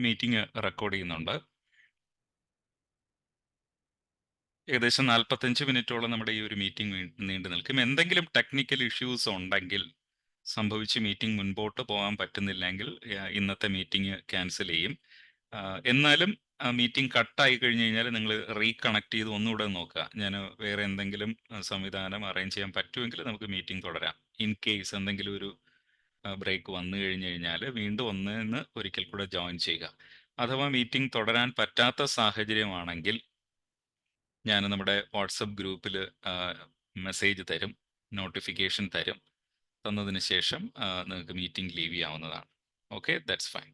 Meeting record ചെയ്യുന്നുണ്ട്. ഏകദേശം 45 മിനിറ്റോളം നമ്മുടെ ഈ ഒരു മീറ്റിംഗ് നീണ്ടു നിൽക്കും. എന്തെങ്കിലും ടെക്നിക്കൽ ഇഷ്യൂസ് ഉണ്ടെങ്കിൽ, സംഭവിച്ച് മീറ്റിംഗ് മുൻപോട്ട് പോകാൻ പറ്റുന്നില്ലെങ്കിൽ ഇന്നത്തെ മീറ്റിംഗ് ക്യാൻസൽ ചെയ്യും. എന്നാലും മീറ്റിംഗ് കട്ടായി കഴിഞ്ഞ് കഴിഞ്ഞാൽ നിങ്ങൾ റീകണക്ട് ചെയ്ത് ഒന്നുകൂടെ നോക്കുക. ഞാൻ വേറെ എന്തെങ്കിലും സംവിധാനം അറേഞ്ച് ചെയ്യാൻ പറ്റുമെങ്കിൽ നമുക്ക് മീറ്റിംഗ് തുടരാം. ഇൻ കേസ് എന്തെങ്കിലും ഒരു ബ്രേക്ക് വന്നു കഴിഞ്ഞ് കഴിഞ്ഞാൽ വീണ്ടും ഒന്നിന്ന് ഒരിക്കൽ കൂടെ ജോയിൻ ചെയ്യുക. അഥവാ മീറ്റിംഗ് തുടരാൻ പറ്റാത്ത സാഹചര്യമാണെങ്കിൽ ഞാൻ നമ്മുടെ വാട്സപ്പ് ഗ്രൂപ്പിൽ മെസ്സേജ് തരും, നോട്ടിഫിക്കേഷൻ തരും. തന്നതിന് ശേഷം നിങ്ങൾക്ക് മീറ്റിംഗ് ലീവ് ചെയ്യാവുന്നതാണ്. Okay, that's fine.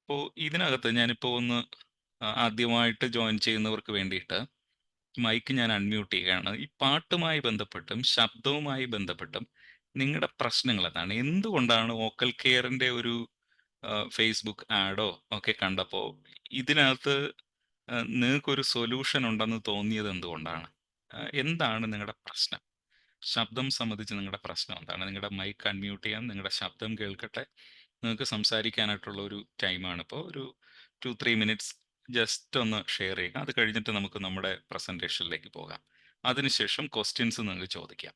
അപ്പോൾ ഇതിനകത്ത് ഞാനിപ്പോൾ ഒന്ന് ആദ്യമായിട്ട് ജോയിൻ ചെയ്യുന്നവർക്ക് വേണ്ടിയിട്ട് മൈക്ക് ഞാൻ അൺമ്യൂട്ട് ചെയ്യുകയാണ്. ഈ പാട്ടുമായി ബന്ധപ്പെട്ടും ശബ്ദവുമായി ബന്ധപ്പെട്ടും നിങ്ങളുടെ പ്രശ്നങ്ങൾ എന്താണ്? എന്തുകൊണ്ടാണ് വോക്കൽ കെയറിൻ്റെ ഒരു ഫേസ്ബുക്ക് ആഡോ ഒക്കെ കണ്ടപ്പോൾ ഇതിനകത്ത് നിങ്ങൾക്കൊരു സൊല്യൂഷൻ ഉണ്ടെന്ന് തോന്നിയത് എന്തുകൊണ്ടാണ്? എന്താണ് നിങ്ങളുടെ പ്രശ്നം? ശബ്ദം സംബന്ധിച്ച് നിങ്ങളുടെ പ്രശ്നം എന്താണ്? നിങ്ങളുടെ മൈക്ക് അൺമ്യൂട്ട് ചെയ്യാൻ, നിങ്ങളുടെ ശബ്ദം കേൾക്കട്ടെ. നിങ്ങൾക്ക് സംസാരിക്കാനായിട്ടുള്ള ഒരു ടൈമാണ് ഇപ്പോൾ. ഒരു 2-3 മിനിറ്റ്സ് ജസ്റ്റ് ഒന്ന് ഷെയർ ചെയ്യുക. അത് കഴിഞ്ഞിട്ട് നമുക്ക് നമ്മുടെ പ്രസൻറ്റേഷനിലേക്ക് പോകാം. അതിനുശേഷം ക്വസ്റ്റ്യൻസ് നിങ്ങൾക്ക് ചോദിക്കാം.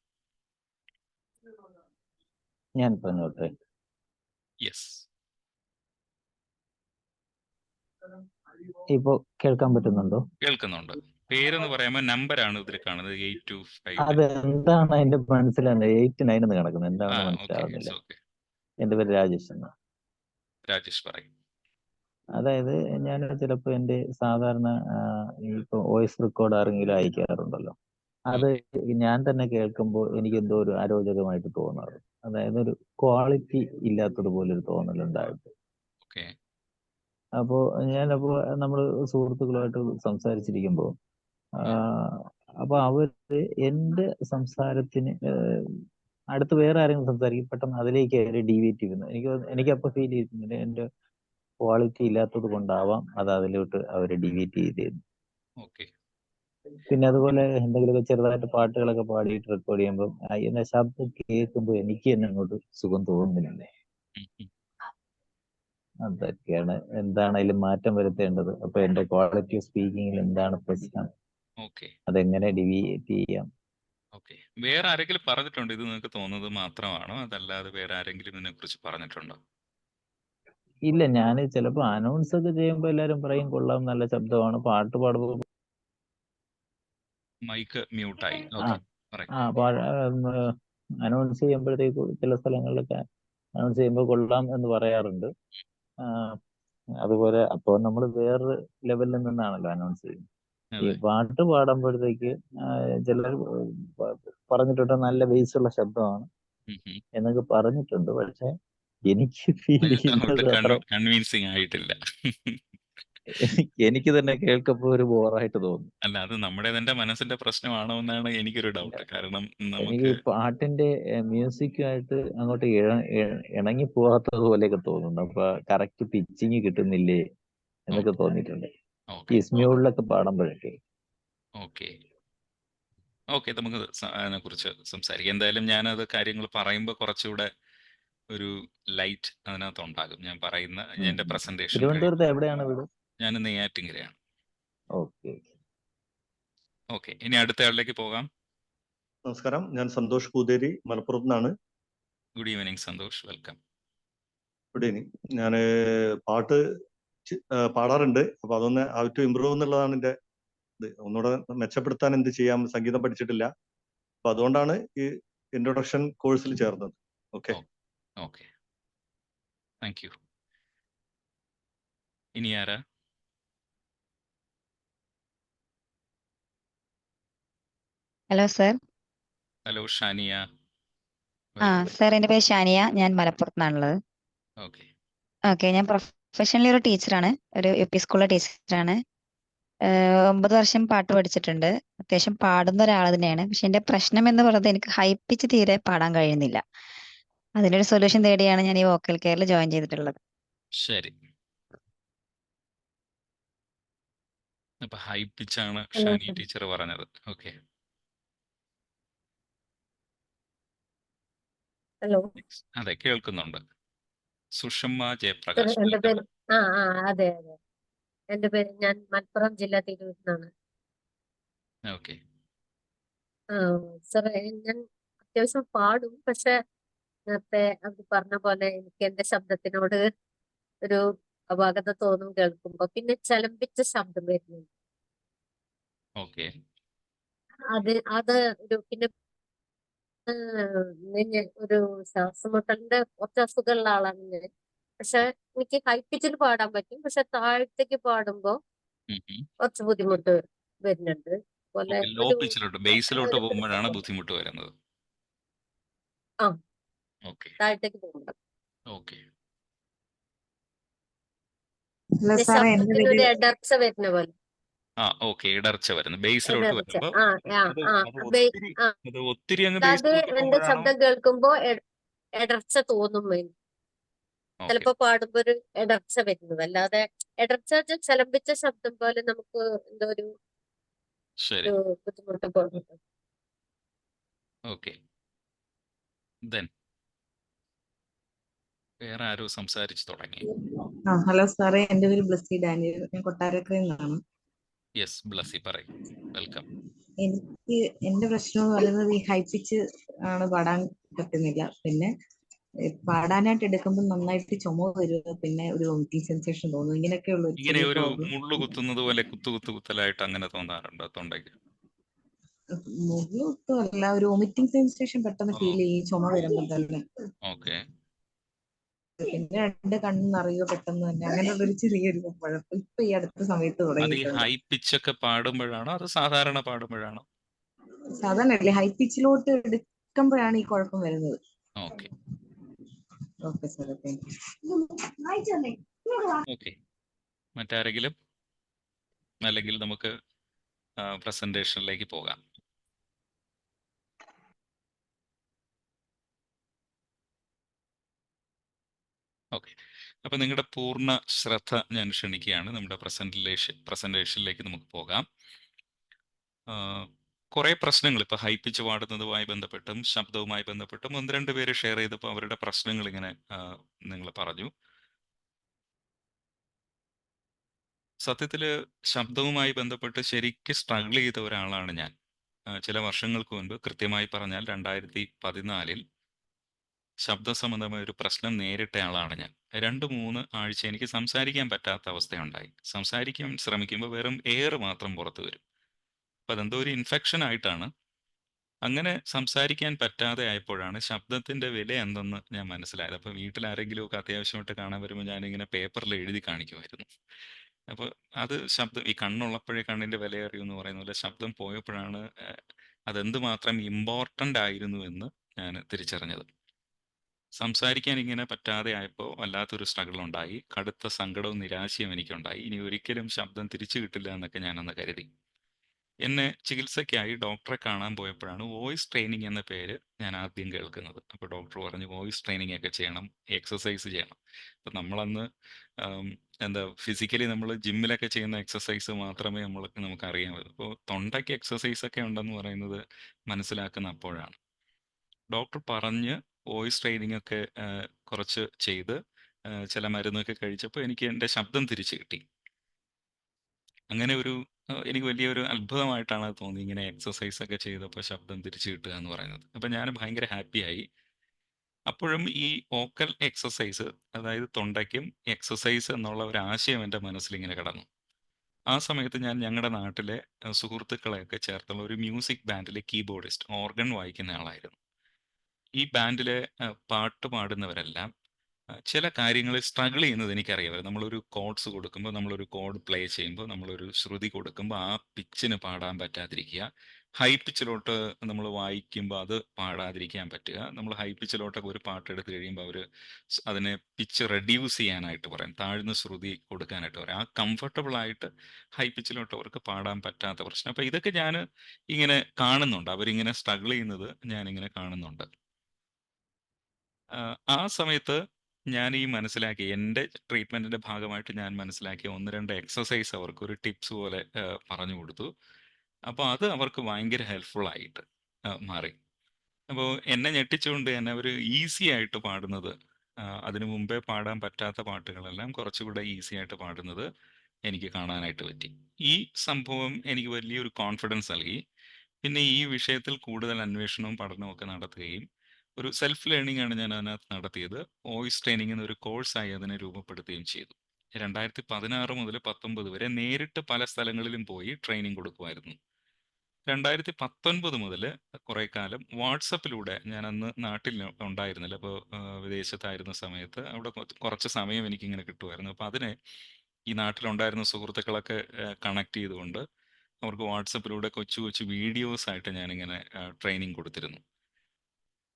ഞാൻ പറഞ്ഞോട്ടെ? യെസ്. ഇപ്പൊ കേൾക്കാൻ പറ്റുന്നുണ്ടോ? കേൾക്കുന്നുണ്ട്. പേരെന്ന് പറയുമ്പോൾ നമ്പറാണ് ഇതിൽ കാണുന്നത്, 825. അത് എന്താണ് അതിന്റെ മനസ്സിലാകുന്നത്? 89 എന്ന് കിടക്കുന്നത് എന്താണെന്ന് മനസ്സിലാവുന്നില്ല. എന്റെ പേര് രാജേഷ് എന്ന്. രാജേഷ് പറയും. അതായത് ഞാൻ ചിലപ്പോ എന്റെ സാധാരണ ഇപ്പൊ വോയിസ് റെക്കോർഡ് ആരെങ്കിലും അയക്കാറുണ്ടല്ലോ, അത് ഞാൻ തന്നെ കേൾക്കുമ്പോൾ എനിക്ക് എന്തോ ഒരു അരോചകമായിട്ട് തോന്നാറ്. അതായത് ഒരു ക്വാളിറ്റി ഇല്ലാത്തതുപോലെ ഒരു തോന്നലുണ്ടായിട്ട്. അപ്പോ നമ്മള് സുഹൃത്തുക്കളുമായിട്ട് സംസാരിച്ചിരിക്കുമ്പോൾ അപ്പൊ അവര് എന്റെ സംസാരത്തിന് അടുത്ത് വേറെ ആരെങ്കിലും സംസാരിക്കും, പെട്ടെന്ന് അതിലേക്ക് അവര് ഡീവിയേറ്റ് ചെയ്യുന്നു. എനിക്കപ്പോ ഫീൽ ചെയ്യുന്നുണ്ട് എന്റെ ക്വാളിറ്റി ഇല്ലാത്തത് കൊണ്ടാവാം അത് അതിലോട്ട് അവര് ഡീവിയേറ്റ് ചെയ്തിരുന്നു. പിന്നെ അതുപോലെ എന്തെങ്കിലുമൊക്കെ ചെറുതായിട്ട് പാട്ടുകളൊക്കെ പാടിയിട്ട് റെക്കോർഡ് ചെയ്യുമ്പോൾ എന്റെ ശബ്ദം കേൾക്കുമ്പോൾ എനിക്ക് തന്നെ അങ്ങോട്ട് സുഖം തോന്നുന്നില്ലേ. അതൊക്കെയാണ്. എന്താണ് അതിൽ മാറ്റം വരുത്തേണ്ടത്? അപ്പൊ എന്റെ ക്വാളിറ്റി ഓഫ് സ്പീക്കിങ്ങിൽ എന്താണ് പ്രശ്നം? അതെങ്ങനെ ഡീവിയേറ്റ് ചെയ്യാം? വേറെ ആരെങ്കിലും പറഞ്ഞിട്ടുണ്ടോ? ഇത് നിങ്ങൾക്ക് തോന്നുന്നത് മാത്രമാണോ, അതല്ലാതെ വേറെ ആരെങ്കിലും ഇതിനെ കുറിച്ച് പറഞ്ഞിട്ടുണ്ടോ? ഇല്ല, ഞാൻ ചിലപ്പോ അനൗൺസ് ഒക്കെ ചെയ്യുമ്പോ എല്ലാരും പറയും കൊള്ളാം, നല്ല ശബ്ദമാണ്. പാട്ട് പാടുമ്പോൾ മൈക്ക് മ്യൂട്ടായി. അനൗൺസ് ചെയ്യുമ്പോഴത്തേക്ക് ചില സ്ഥലങ്ങളിലൊക്കെ അനൗൺസ് ചെയ്യുമ്പോൾ കൊള്ളാം എന്ന് പറയാറുണ്ട്. അതുപോലെ അപ്പോൾ നമ്മൾ വേറൊരു ലെവലിൽ നിന്നാണല്ലോ അനൗൺസ് ചെയ്യുന്നത്. ഈ പാട്ട് പാടുമ്പോഴത്തേക്ക് ചിലർ പറഞ്ഞിട്ടുണ്ട് നല്ല ബേസുള്ള ശബ്ദമാണ് എന്നൊക്കെ പറഞ്ഞിട്ടുണ്ട്. പക്ഷെ എനിക്ക് ഫീൽ ചെയ്യുന്നത് അത്ര കൺവിൻസിങ് ആയിട്ടില്ല. എനിക്ക് തന്നെ കേൾക്കുമ്പോൾ ഒരു ബോറായിട്ട് തോന്നും. അല്ല, അത് നമ്മുടെ തന്നെ മനസ്സിന്റെ പ്രശ്നമാണോ എന്നാണ് എനിക്കൊരു ഡൗട്ട്. കാരണം എനിക്ക് പാട്ടിന്റെ മ്യൂസിക്കുമായിട്ട് അങ്ങോട്ട് ഇണങ്ങി പോകാത്തത് പോലെയൊക്കെ തോന്നുന്നു. അപ്പൊ കറക്റ്റ് പിച്ചിങ് കിട്ടുന്നില്ലേ എന്നൊക്കെ തോന്നിയിട്ടുണ്ട് ഈ സ്മ്യൂളിലൊക്കെ പാടുമ്പോഴൊക്കെ. ഓക്കെ, നമുക്ക് അതിനെ കുറിച്ച് സംസാരിക്കാം. എന്തായാലും ഞാനത് കാര്യങ്ങൾ പറയുമ്പോൾ കുറച്ചുകൂടെ ഒരു ലൈറ്റ് അതിനകത്ത് ഉണ്ടാകും. ഞാൻ പറയുന്ന എന്റെ പ്രസന്റേഷൻ. തിരുവനന്തപുരത്ത് എവിടെയാണ് വീട്? ഞാൻ നെയ്യാറ്റിൻകരയാണ്. ഓക്കെ, ഇനി അടുത്ത ആളിലേക്ക് പോകാം. നമസ്കാരം, ഞാൻ സന്തോഷ് പൂതേരി, മലപ്പുറത്ത് നിന്നാണ്. Good evening Santhosh, welcome. Good evening. ഞാൻ പാട്ട് പാടാറുണ്ട്. അപ്പൊ അതൊന്ന് ഹൗ ടു ഇംപ്രൂവ് എന്നുള്ളതാണ് എൻ്റെ ഇത്. ഒന്നുകൂടെ മെച്ചപ്പെടുത്താൻ എന്ത് ചെയ്യാം? സംഗീതം പഠിച്ചിട്ടില്ല. അപ്പൊ അതുകൊണ്ടാണ് ഈ ഇൻട്രൊഡക്ഷൻ കോഴ്സിൽ ചേർന്നത്. Okay, thank you. ഇനി ആരാ? Hello sir. Hello, Shania. Sir, എൻ്റെ പേര് ഷാനിയ, ഞാൻ മലപ്പുറത്ത് നിന്നാണുള്ളത്. ഓക്കെ, ഞാൻ പ്രൊഫഷണലി ഒരു ടീച്ചറാണ്, ഒരു UP സ്കൂളിലെ ടീച്ചറാണ്. 9 വർഷം പാട്ട് പഠിച്ചിട്ടുണ്ട്. അത്യാവശ്യം പാടുന്ന ഒരാൾ തന്നെയാണ്. പക്ഷെ എൻ്റെ പ്രശ്നം എന്ന് പറയുന്നത് എനിക്ക് ഹൈ പിച്ച് തീരെ പാടാൻ കഴിയുന്നില്ല. അതിനൊരു സൊല്യൂഷൻ തേടിയാണ് ഞാൻ ഈ വോക്കൽ കെയറിൽ ജോയിൻ ചെയ്തിട്ടുള്ളത്. ശരി, അപ്പൊ ഹൈ പിച്ചാണ് ഷാനി ടീച്ചർ പറഞ്ഞത്. Okay, hello. അതെ, കേൾക്കുന്നുണ്ട്. സുഷമ്മ സർ, ജയപ്രകാശ്, എന്റെ വെൽക്കം. പേര് അതെ അതെ, എന്റെ പേര്, ഞാൻ മലപ്പുറം ജില്ല തിരൂരിൽ നിന്നാണ്. ഓക്കെ. സാറേ, ഞാൻ അത്യാവശ്യം പാടും, പക്ഷെ നേരത്തെ അത് പറഞ്ഞ പോലെ എനിക്ക് എന്റെ ശബ്ദത്തിനോട് ഒരു അപാകത തോന്നും കേൾക്കുമ്പോ. പിന്നെ ചലമ്പിച്ച ശബ്ദം വരുന്നു. ഓക്കെ. അത് പിന്നെ ഒരു ശ്വാസമുട്ടലിന്റെ കുറച്ച് അസുഖമുള്ള ആളാണ് ഞാൻ. പക്ഷെ എനിക്ക് ഹൈ പിച്ചിൽ പാടാൻ പറ്റും, പക്ഷെ താഴത്തേക്ക് പാടുമ്പോ കുറച്ച് ബുദ്ധിമുട്ട് വരുന്നുണ്ട്. പോലെ ഓക്കെ. ലോ ഒരു പിച്ചിലോട്ട്, ബേസിലോട്ട് പോകുമ്പോഴാണ് ബുദ്ധിമുട്ട് വരുന്നത്. ആ ഓക്കെ. താഴത്തേക്ക് പോകുമ്പോ ഓക്കെ. ഹലോ സാറേ, എൻ്റെ ശബ്ദത്തിന് പേര് ഒരു ഇടർച്ച വരുന്ന പോലെ. ഓക്കെ. ഇടർച്ച വരുന്നു ബേസിലോട്ട് ഇടർച്ച വരുമ്പോ. അത് ആ അത് ബേ- ഒത്തിരി ആ അത് ഒത്തിരി അങ്ങ് അതായത് ബേസിലോട്ട് എന്റെ പോകുമ്പോഴാണോ? ശബ്ദം കേൾക്കുമ്പോ ഇടർച്ച തോന്നും എനിക്ക്. ഓക്കെ. ചിലപ്പോ പാടുമ്പോ ഒരു ഇടർച്ച വരുന്നത്, അല്ലാതെ ഇടർച്ച വെച്ചാൽ ചലമ്പിച്ച ശബ്ദം പോലെ നമുക്ക് എന്തോ ഒരു ശരി. ബുദ്ധിമുട്ട് തോന്നും. ഓക്കെ. ദെൻ വേറെ ആരോ സംസാരിച്ചു തുടങ്ങി. ഹലോ സാറേ, എൻ്റെ പേര് ബ്ലസ്സി ഡാനിയൽ, ഞാൻ കൊട്ടാരക്കരയിൽ നിന്നാണ്. യെസ്, ബ്ലസ്സി പറയും. വെൽക്കം. എനിക്ക് എൻ്റെ പ്രശ്നം എന്ന് പറയുന്നത് ഈ ഹൈ പിച്ച് ആണ്, പാടാൻ പറ്റുന്നില്ല. പിന്നെ പാടാനായിട്ട് എടുക്കുമ്പോൾ നന്നായിട്ട് ചുമ വരിക, പിന്നെ ഒരു വോമിറ്റിംഗ് സെൻസേഷൻ തോന്നുന്നു. ഇങ്ങനെയൊക്കെയുള്ള ഒരു ഇങ്ങനെ ചെറിയ ഒരു പ്രോബ്ലം. മുള്ളു കുത്തുന്നത് പോലെ കുത്തലായിട്ട് അങ്ങനെ തോന്നാറുണ്ടോ തൊണ്ടയ്ക്ക്? മുഖത്തൊന്നും അല്ല, ഒരു വോമിറ്റിംഗ് സെൻസേഷൻ പെട്ടെന്ന് ഫീൽ ചെയ്യും ചുമ വരുമ്പോൾ തന്നെ. ഓക്കെ. പിന്നെ രണ്ട് കണ്ണ് നിറയുക പെട്ടെന്ന് തന്നെ, അങ്ങനെയുള്ളൊരു ചെറിയൊരു കുഴപ്പം ഇപ്പൊ ഈ അടുത്ത സമയത്ത് അത് ഈ തുടങ്ങിയിട്ടുണ്ട്. ഹൈ പിച്ചൊക്കെ പാടുമ്പോഴാണോ അത് സാധാരണ പാടുമ്പോഴാണോ? സാധാരണ അല്ലേ, ഹൈ പിച്ചിലോട്ട് എടുക്കുമ്പോഴാണ് ഈ കുഴപ്പം വരുന്നത്. Okay. Okay sir, thank okay. മറ്റാരെങ്കിലും? അല്ലെങ്കിൽ നമുക്ക് പ്രസന്റേഷനിലേക്ക് പോകാം. ഓക്കെ. അപ്പോൾ നിങ്ങളുടെ പൂർണ്ണ ശ്രദ്ധ ഞാൻ ക്ഷണിക്കുകയാണ്. നമ്മുടെ പ്രസന്റേഷനിലേക്ക് നമുക്ക് പോകാം. കുറേ പ്രശ്നങ്ങൾ ഇപ്പോൾ ഹൈ പിച്ച് പാടുന്നതുമായി ബന്ധപ്പെട്ടും ശബ്ദവുമായി ബന്ധപ്പെട്ടും 1-2 പേര് ഷെയർ ചെയ്തപ്പോൾ അവരുടെ പ്രശ്നങ്ങൾ ഇങ്ങനെ നിങ്ങൾ പറഞ്ഞു. സത്യത്തിൽ ശബ്ദവുമായി ബന്ധപ്പെട്ട് ശരിക്കും സ്ട്രഗിൾ ചെയ്ത ഒരാളാണ് ഞാൻ. ചില വർഷങ്ങൾക്ക് മുൻപ്, കൃത്യമായി പറഞ്ഞാൽ 2014 ശബ്ദ സംബന്ധമായ ഒരു പ്രശ്നം നേരിട്ട ആളാണ് ഞാൻ. 2-3 ആഴ്ച എനിക്ക് സംസാരിക്കാൻ പറ്റാത്ത അവസ്ഥയുണ്ടായി. സംസാരിക്കാൻ ശ്രമിക്കുമ്പോൾ വെറും എയർ മാത്രം പുറത്തു വരും. അപ്പം അതെന്തോ ഒരു ഇൻഫെക്ഷൻ ആയിട്ടാണ്. അങ്ങനെ സംസാരിക്കാൻ പറ്റാതെ ആയപ്പോഴാണ് ശബ്ദത്തിൻ്റെ വില എന്തെന്ന് ഞാൻ മനസ്സിലായത്. അപ്പോൾ വീട്ടിൽ ആരെങ്കിലുമൊക്കെ അത്യാവശ്യമായിട്ട് കാണാൻ വരുമ്പോൾ ഞാനിങ്ങനെ പേപ്പറിൽ എഴുതി കാണിക്കുമായിരുന്നു. അപ്പോൾ അത് ശബ്ദം, ഈ കണ്ണുള്ളപ്പോഴേ കണ്ണിൻ്റെ വില അറിയൂ എന്ന് പറയുന്ന പോലെ, ശബ്ദം പോയപ്പോഴാണ് അതെന്തുമാത്രം ഇമ്പോർട്ടൻ്റ് ആയിരുന്നു എന്ന് ഞാൻ തിരിച്ചറിഞ്ഞത്. സംസാരിക്കാൻ ഇങ്ങനെ പറ്റാതെ ആയപ്പോൾ വല്ലാത്തൊരു സ്ട്രഗിൾ ഉണ്ടായി. കടുത്ത സങ്കടവും നിരാശയും എനിക്കുണ്ടായി. ഇനി ഒരിക്കലും ശബ്ദം തിരിച്ചു കിട്ടില്ല എന്നൊക്കെ ഞാനന്ന് കരുതി. എന്നെ ചികിത്സയ്ക്കായി ഡോക്ടറെ കാണാൻ പോയപ്പോഴാണ് വോയിസ് ട്രെയിനിങ് എന്ന പേര് ഞാൻ ആദ്യം കേൾക്കുന്നത്. അപ്പോൾ ഡോക്ടർ പറഞ്ഞു വോയിസ് ട്രെയിനിങ് ഒക്കെ ചെയ്യണം, എക്സസൈസ് ചെയ്യണം. അപ്പം നമ്മളന്ന് എന്താ ഫിസിക്കലി നമ്മൾ ജിമ്മിലൊക്കെ ചെയ്യുന്ന എക്സസൈസ് മാത്രമേ നമുക്ക് അറിയാൻ. അപ്പോൾ തൊണ്ടയ്ക്ക് എക്സസൈസ് ഒക്കെ ഉണ്ടെന്ന് പറയുന്നത് മനസ്സിലാക്കുന്ന അപ്പോഴാണ്. ഡോക്ടർ പറഞ്ഞ് വോയിസ് ട്രെയിനിങ് ഒക്കെ കുറച്ച് ചെയ്ത് ചില മരുന്നൊക്കെ കഴിച്ചപ്പോൾ എനിക്ക് എൻ്റെ ശബ്ദം തിരിച്ചു കിട്ടി. അങ്ങനെ എനിക്ക് വലിയൊരു അത്ഭുതമായിട്ടാണ് അത് തോന്നി, ഇങ്ങനെ എക്സസൈസ് ഒക്കെ ചെയ്തപ്പോൾ ശബ്ദം തിരിച്ചു കിട്ടുക എന്ന് പറയുന്നത്. അപ്പം ഞാൻ ഭയങ്കര ഹാപ്പിയായി. അപ്പോഴും ഈ വോക്കൽ എക്സസൈസ്, അതായത് തൊണ്ടയ്ക്കും എക്സസൈസ് എന്നുള്ള ഒരു ആശയം എൻ്റെ മനസ്സിലിങ്ങനെ കിടന്നു. ആ സമയത്ത് ഞാൻ ഞങ്ങളുടെ നാട്ടിലെ സുഹൃത്തുക്കളെയൊക്കെ ചേർത്തുള്ള ഒരു മ്യൂസിക് ബാൻഡിലെ കീബോർഡിസ്റ്റ്, ഓർഗൻ വായിക്കുന്ന ആളായിരുന്നു. ഈ ബാൻഡിലെ പാട്ട് പാടുന്നവരെല്ലാം ചില കാര്യങ്ങളിൽ സ്ട്രഗിൾ ചെയ്യുന്നത് എനിക്കറിയാമായിരുന്നു. നമ്മളൊരു കോഡ്സ് കൊടുക്കുമ്പോൾ, നമ്മളൊരു കോഡ് പ്ലേ ചെയ്യുമ്പോൾ, നമ്മളൊരു ശ്രുതി കൊടുക്കുമ്പോൾ ആ പിച്ചിന് പാടാൻ പറ്റാതിരിക്കുക, ഹൈ പിച്ചിലോട്ട് നമ്മൾ വായിക്കുമ്പോൾ അത് പാടാതിരിക്കാൻ പറ്റുക, നമ്മൾ ഹൈ പിച്ചിലോട്ടൊക്കെ ഒരു പാട്ട് എടുത്ത് കഴിയുമ്പോൾ അവർ അതിനെ പിച്ച് റെഡ്യൂസ് ചെയ്യാനായിട്ട് പറയും, താഴ്ന്ന ശ്രുതി കൊടുക്കാനായിട്ട് പറയും. ആ കംഫർട്ടബിളായിട്ട് ഹൈ പിച്ചിലോട്ട് അവർക്ക് പാടാൻ പറ്റാത്ത പ്രശ്നം. അപ്പോൾ ഇതൊക്കെ ഞാൻ ഇങ്ങനെ കാണുന്നുണ്ട്, അവരിങ്ങനെ സ്ട്രഗിൾ ചെയ്യുന്നത് ഞാനിങ്ങനെ കാണുന്നുണ്ട്. ആ സമയത്ത് ഞാൻ ഈ മനസ്സിലാക്കി, എൻ്റെ ട്രീറ്റ്മെൻറ്റിൻ്റെ ഭാഗമായിട്ട് ഞാൻ മനസ്സിലാക്കിയ 1-2 എക്സസൈസ് അവർക്കൊരു ടിപ്സ് പോലെ പറഞ്ഞു കൊടുത്തു. അപ്പോൾ അത് അവർക്ക് ഭയങ്കര ഹെൽപ്ഫുള്ളായിട്ട് മാറി. അപ്പോൾ എന്നെ ഞെട്ടിച്ചുകൊണ്ട് തന്നെ അവർ ഈസി ആയിട്ട് പാടുന്നത് അതിനു മുമ്പേ പാടാൻ പറ്റാത്ത പാട്ടുകളെല്ലാം കുറച്ചുകൂടെ ഈസി ആയിട്ട് പാടുന്നത് എനിക്ക് കാണാനായിട്ട് പറ്റി. ഈ സംഭവം എനിക്ക് വലിയൊരു കോൺഫിഡൻസ് നൽകി. പിന്നെ ഈ വിഷയത്തിൽ കൂടുതൽ അന്വേഷണവും പഠനവും ഒക്കെ നടത്തുകയും ഒരു സെൽഫ് ലേണിംഗ് ആണ് ഞാൻ അതിനകത്ത് നടത്തിയത്. വോയിസ് ട്രെയിനിങ് എന്നൊരു കോഴ്സായി അതിനെ രൂപപ്പെടുത്തുകയും ചെയ്തു. 2016 മുതൽ 19 വരെ നേരിട്ട് പല സ്ഥലങ്ങളിലും പോയി ട്രെയിനിങ് കൊടുക്കുമായിരുന്നു. 2019 മുതൽ കുറെ കാലം വാട്സപ്പിലൂടെ, ഞാൻ അന്ന് നാട്ടിൽ ഉണ്ടായിരുന്നില്ല, അപ്പോൾ വിദേശത്തായിരുന്ന സമയത്ത് അവിടെ കുറച്ച് സമയം എനിക്കിങ്ങനെ കിട്ടുമായിരുന്നു. അപ്പോൾ അതിനെ ഈ നാട്ടിലുണ്ടായിരുന്ന സുഹൃത്തുക്കളൊക്കെ കണക്ട് ചെയ്തുകൊണ്ട് അവർക്ക് വാട്സപ്പിലൂടെ കൊച്ചു കൊച്ചു വീഡിയോസ് ആയിട്ട് ഞാനിങ്ങനെ ട്രെയിനിങ് കൊടുത്തിരുന്നു.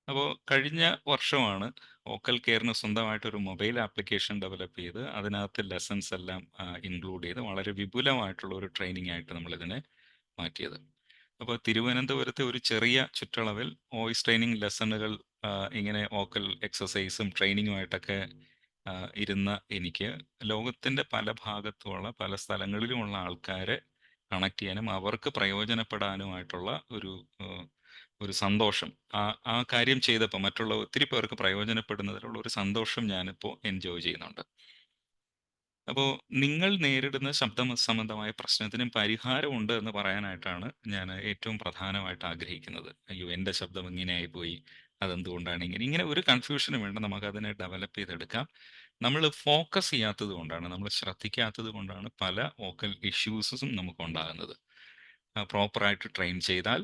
അപ്പോൾ കഴിഞ്ഞ വർഷമാണ് വോക്കൽ കെയറിന് സ്വന്തമായിട്ടൊരു മൊബൈൽ ആപ്ലിക്കേഷൻ ഡെവലപ്പ് ചെയ്ത് അതിനകത്ത് ലെസൺസ് എല്ലാം ഇൻക്ലൂഡ് ചെയ്ത് വളരെ വിപുലമായിട്ടുള്ള ഒരു ട്രെയിനിങ് ആയിട്ട് നമ്മളിതിനെ മാറ്റിയത്. അപ്പോൾ തിരുവനന്തപുരത്തെ ഒരു ചെറിയ ചുറ്റളവിൽ വോയിസ് ട്രെയിനിങ് ലെസണുകൾ ഇങ്ങനെ വോക്കൽ എക്സസൈസും ട്രെയിനിങ്ങുമായിട്ടൊക്കെ ഇരുന്ന എനിക്ക് ലോകത്തിൻ്റെ പല ഭാഗത്തുമുള്ള പല സ്ഥലങ്ങളിലുമുള്ള ആൾക്കാരെ കണക്ട് ചെയ്യാനും അവർക്ക് പ്രയോജനപ്പെടാനുമായിട്ടുള്ള ഒരു സന്തോഷം, ആ കാര്യം ചെയ്തപ്പോൾ മറ്റുള്ള ഒത്തിരി പേർക്ക് പ്രയോജനപ്പെടുന്നതിലുള്ള ഒരു സന്തോഷം ഞാനിപ്പോൾ എൻജോയ് ചെയ്യുന്നുണ്ട്. അപ്പോൾ നിങ്ങൾ നേരിടുന്ന ശബ്ദ സംബന്ധമായ പ്രശ്നത്തിനും പരിഹാരമുണ്ട് എന്ന് പറയാനായിട്ടാണ് ഞാൻ ഏറ്റവും പ്രധാനമായിട്ട് ആഗ്രഹിക്കുന്നത്. അയ്യോ, എൻ്റെ ശബ്ദം ഇങ്ങനെയായി പോയി, അതെന്തുകൊണ്ടാണ് ഇങ്ങനെ ഒരു കൺഫ്യൂഷനും വേണ്ട, നമുക്കതിനെ ഡെവലപ്പ് ചെയ്തെടുക്കാം. നമ്മൾ ഫോക്കസ് ചെയ്യാത്തത് കൊണ്ടാണ്, നമ്മൾ ശ്രദ്ധിക്കാത്തത് കൊണ്ടാണ് പല വോക്കൽ ഇഷ്യൂസും നമുക്ക് ഉണ്ടാകുന്നത്. പ്രോപ്പറായിട്ട് ട്രെയിൻ ചെയ്താൽ,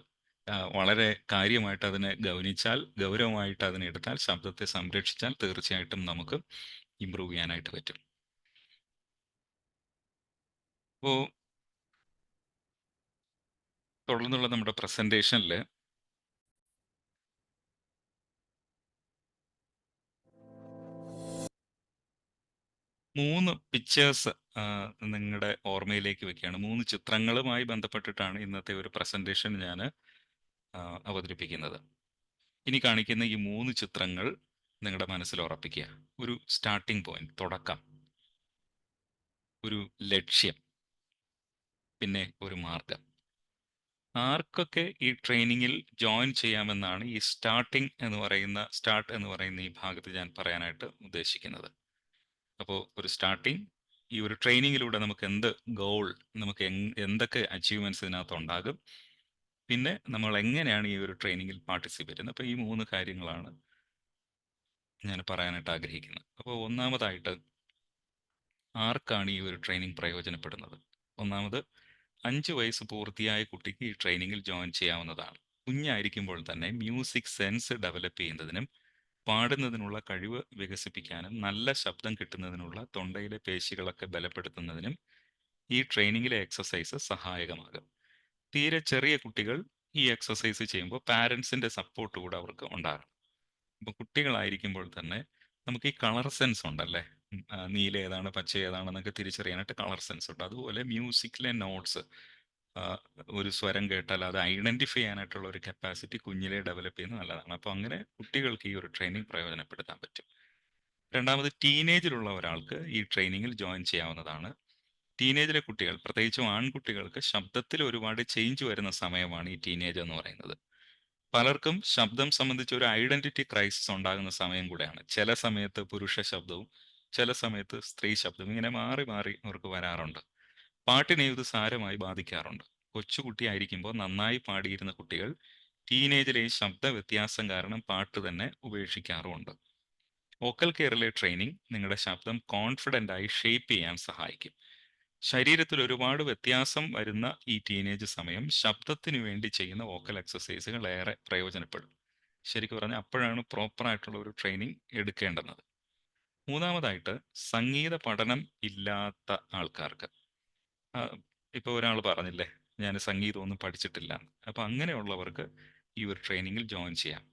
വളരെ കാര്യമായിട്ട് അതിനെ ഗൗനിച്ചാൽ, ഗൗരവമായിട്ട് അതിനെ എടുത്താൽ, ശബ്ദത്തെ സംരക്ഷിച്ചാൽ തീർച്ചയായിട്ടും നമുക്ക് ഇമ്പ്രൂവ് ചെയ്യാനായിട്ട് പറ്റും. അപ്പോൾ തുടർന്നുള്ള നമ്മുടെ പ്രസൻറ്റേഷനിൽ മൂന്ന് പിക്ചേഴ്സ് നിങ്ങളുടെ ഓർമ്മയിലേക്ക് വെക്കുകയാണ്. 3 ചിത്രങ്ങളുമായി ബന്ധപ്പെട്ടിട്ടാണ് ഇന്നത്തെ ഒരു പ്രസൻറ്റേഷൻ ഞാൻ അവതരിപ്പിക്കുന്നത്. ഇനി കാണിക്കുന്ന ഈ 3 ചിത്രങ്ങൾ നിങ്ങളുടെ മനസ്സിൽ ഉറപ്പിക്കുക. ഒരു സ്റ്റാർട്ടിംഗ് പോയിന്റ്, തുടക്കം, ഒരു ലക്ഷ്യം, പിന്നെ ഒരു മാർഗം. ആർക്കൊക്കെ ഈ ട്രെയിനിങ്ങിൽ ജോയിൻ ചെയ്യാമെന്നാണ് ഈ സ്റ്റാർട്ട് എന്ന് പറയുന്ന ഈ ഭാഗത്ത് ഞാൻ പറയാനായിട്ട് ഉദ്ദേശിക്കുന്നത്. അപ്പോൾ ഒരു സ്റ്റാർട്ടിങ്, ഈ ഒരു ട്രെയിനിങ്ങിലൂടെ നമുക്ക് എന്ത് ഗോൾ, നമുക്ക് എന്തൊക്കെ അച്ചീവ്മെൻറ്റ്സ് ഇതിനകത്ത് ഉണ്ടാകും, പിന്നെ നമ്മൾ എങ്ങനെയാണ് ഈ ഒരു ട്രെയിനിങ്ങിൽ പാർട്ടിസിപ്പേറ്റ് ചെയ്യുന്നത്. അപ്പോൾ ഈ 3 കാര്യങ്ങളാണ് ഞാൻ പറയാനായിട്ട് ആഗ്രഹിക്കുന്നത്. അപ്പോൾ ഒന്നാമതായിട്ട്, ആർക്കാണ് ഈ ഒരു ട്രെയിനിങ് പ്രയോജനപ്പെടുന്നത്? ഒന്നാമത്, 5 വയസ്സ് പൂർത്തിയായ കുട്ടിക്ക് ഈ ട്രെയിനിങ്ങിൽ ജോയിൻ ചെയ്യാവുന്നതാണ്. കുഞ്ഞായിരിക്കുമ്പോൾ തന്നെ മ്യൂസിക് സെൻസ് ഡെവലപ്പ് ചെയ്യുന്നതിനും പാടുന്നതിനുള്ള കഴിവ് വികസിപ്പിക്കാനും നല്ല ശബ്ദം കിട്ടുന്നതിനുള്ള തൊണ്ടയിലെ പേശികളൊക്കെ ബലപ്പെടുത്തുന്നതിനും ഈ ട്രെയിനിങ്ങിലെ എക്സസൈസ് സഹായകമാകും. തീരെ ചെറിയ കുട്ടികൾ ഈ എക്സസൈസ് ചെയ്യുമ്പോൾ പാരൻസിൻ്റെ സപ്പോർട്ട് കൂടെ അവർക്ക് ഉണ്ടാകണം. അപ്പോൾ കുട്ടികളായിരിക്കുമ്പോൾ തന്നെ നമുക്ക് ഈ കളർ സെൻസ് ഉണ്ടല്ലേ, നീല ഏതാണ് പച്ച ഏതാണെന്നൊക്കെ തിരിച്ചറിയാനായിട്ട് കളർ സെൻസ് ഉണ്ട്. അതുപോലെ മ്യൂസിക്കിലെ നോട്ട്സ്, ഒരു സ്വരം കേട്ടാൽ അത് ഐഡൻറ്റിഫൈ ചെയ്യാനായിട്ടുള്ള ഒരു കപ്പാസിറ്റി കുഞ്ഞിലെ ഡെവലപ്പ് ചെയ്യുന്നത് നല്ലതാണ്. അപ്പോൾ അങ്ങനെ കുട്ടികൾക്ക് ഈ ഒരു ട്രെയിനിങ് പ്രയോജനപ്പെടുത്താൻ പറ്റും. രണ്ടാമത്, ടീനേജിലുള്ള ഒരാൾക്ക് ഈ ട്രെയിനിങ്ങിൽ ജോയിൻ ചെയ്യാവുന്നതാണ്. ടീനേജിലെ കുട്ടികൾ, പ്രത്യേകിച്ചും ആൺകുട്ടികൾക്ക് ശബ്ദത്തിൽ ഒരുപാട് ചേഞ്ച് വരുന്ന സമയമാണ് ഈ ടീനേജ് എന്ന് പറയുന്നത്. പലർക്കും ശബ്ദം സംബന്ധിച്ച് ഒരു ഐഡന്റിറ്റി ക്രൈസിസ് ഉണ്ടാകുന്ന സമയം കൂടെയാണ്. ചില സമയത്ത് പുരുഷ ശബ്ദവും ചില സമയത്ത് സ്ത്രീ ശബ്ദവും ഇങ്ങനെ മാറി മാറി അവർക്ക് വരാറുണ്ട്. പാട്ടിനെ ഇത് സാരമായി ബാധിക്കാറുണ്ട്. കൊച്ചുകുട്ടിയായിരിക്കുമ്പോൾ നന്നായി പാടിയിരുന്ന കുട്ടികൾ ടീനേജിലെ ശബ്ദ വ്യത്യാസം കാരണം പാട്ട് തന്നെ ഉപേക്ഷിക്കാറുമുണ്ട്. വോക്കൽ കെയറിലെ ട്രെയിനിങ് നിങ്ങളുടെ ശബ്ദം കോൺഫിഡൻ്റ് ആയി ഷേപ്പ് ചെയ്യാൻ സഹായിക്കും. ശരീരത്തിൽ ഒരുപാട് വ്യത്യാസം വരുന്ന ഈ ടീനേജ് സമയം ശബ്ദത്തിന് വേണ്ടി ചെയ്യുന്ന വോക്കൽ എക്സസൈസുകൾ ഏറെ പ്രയോജനപ്പെടും. ശരിക്കും പറഞ്ഞാൽ അപ്പോഴാണ് പ്രോപ്പറായിട്ടുള്ള ഒരു ട്രെയിനിങ് എടുക്കേണ്ടത്. മൂന്നാമതായിട്ട്, സംഗീത പഠനം ഇല്ലാത്ത ആൾക്കാർക്ക്, ഇപ്പോൾ ഒരാൾ പറഞ്ഞില്ലേ ഞാൻ സംഗീതമൊന്നും പഠിച്ചിട്ടില്ല, അപ്പോൾ അങ്ങനെയുള്ളവർക്ക് ഈ ഒരു ട്രെയിനിങ്ങിൽ ജോയിൻ ചെയ്യാം.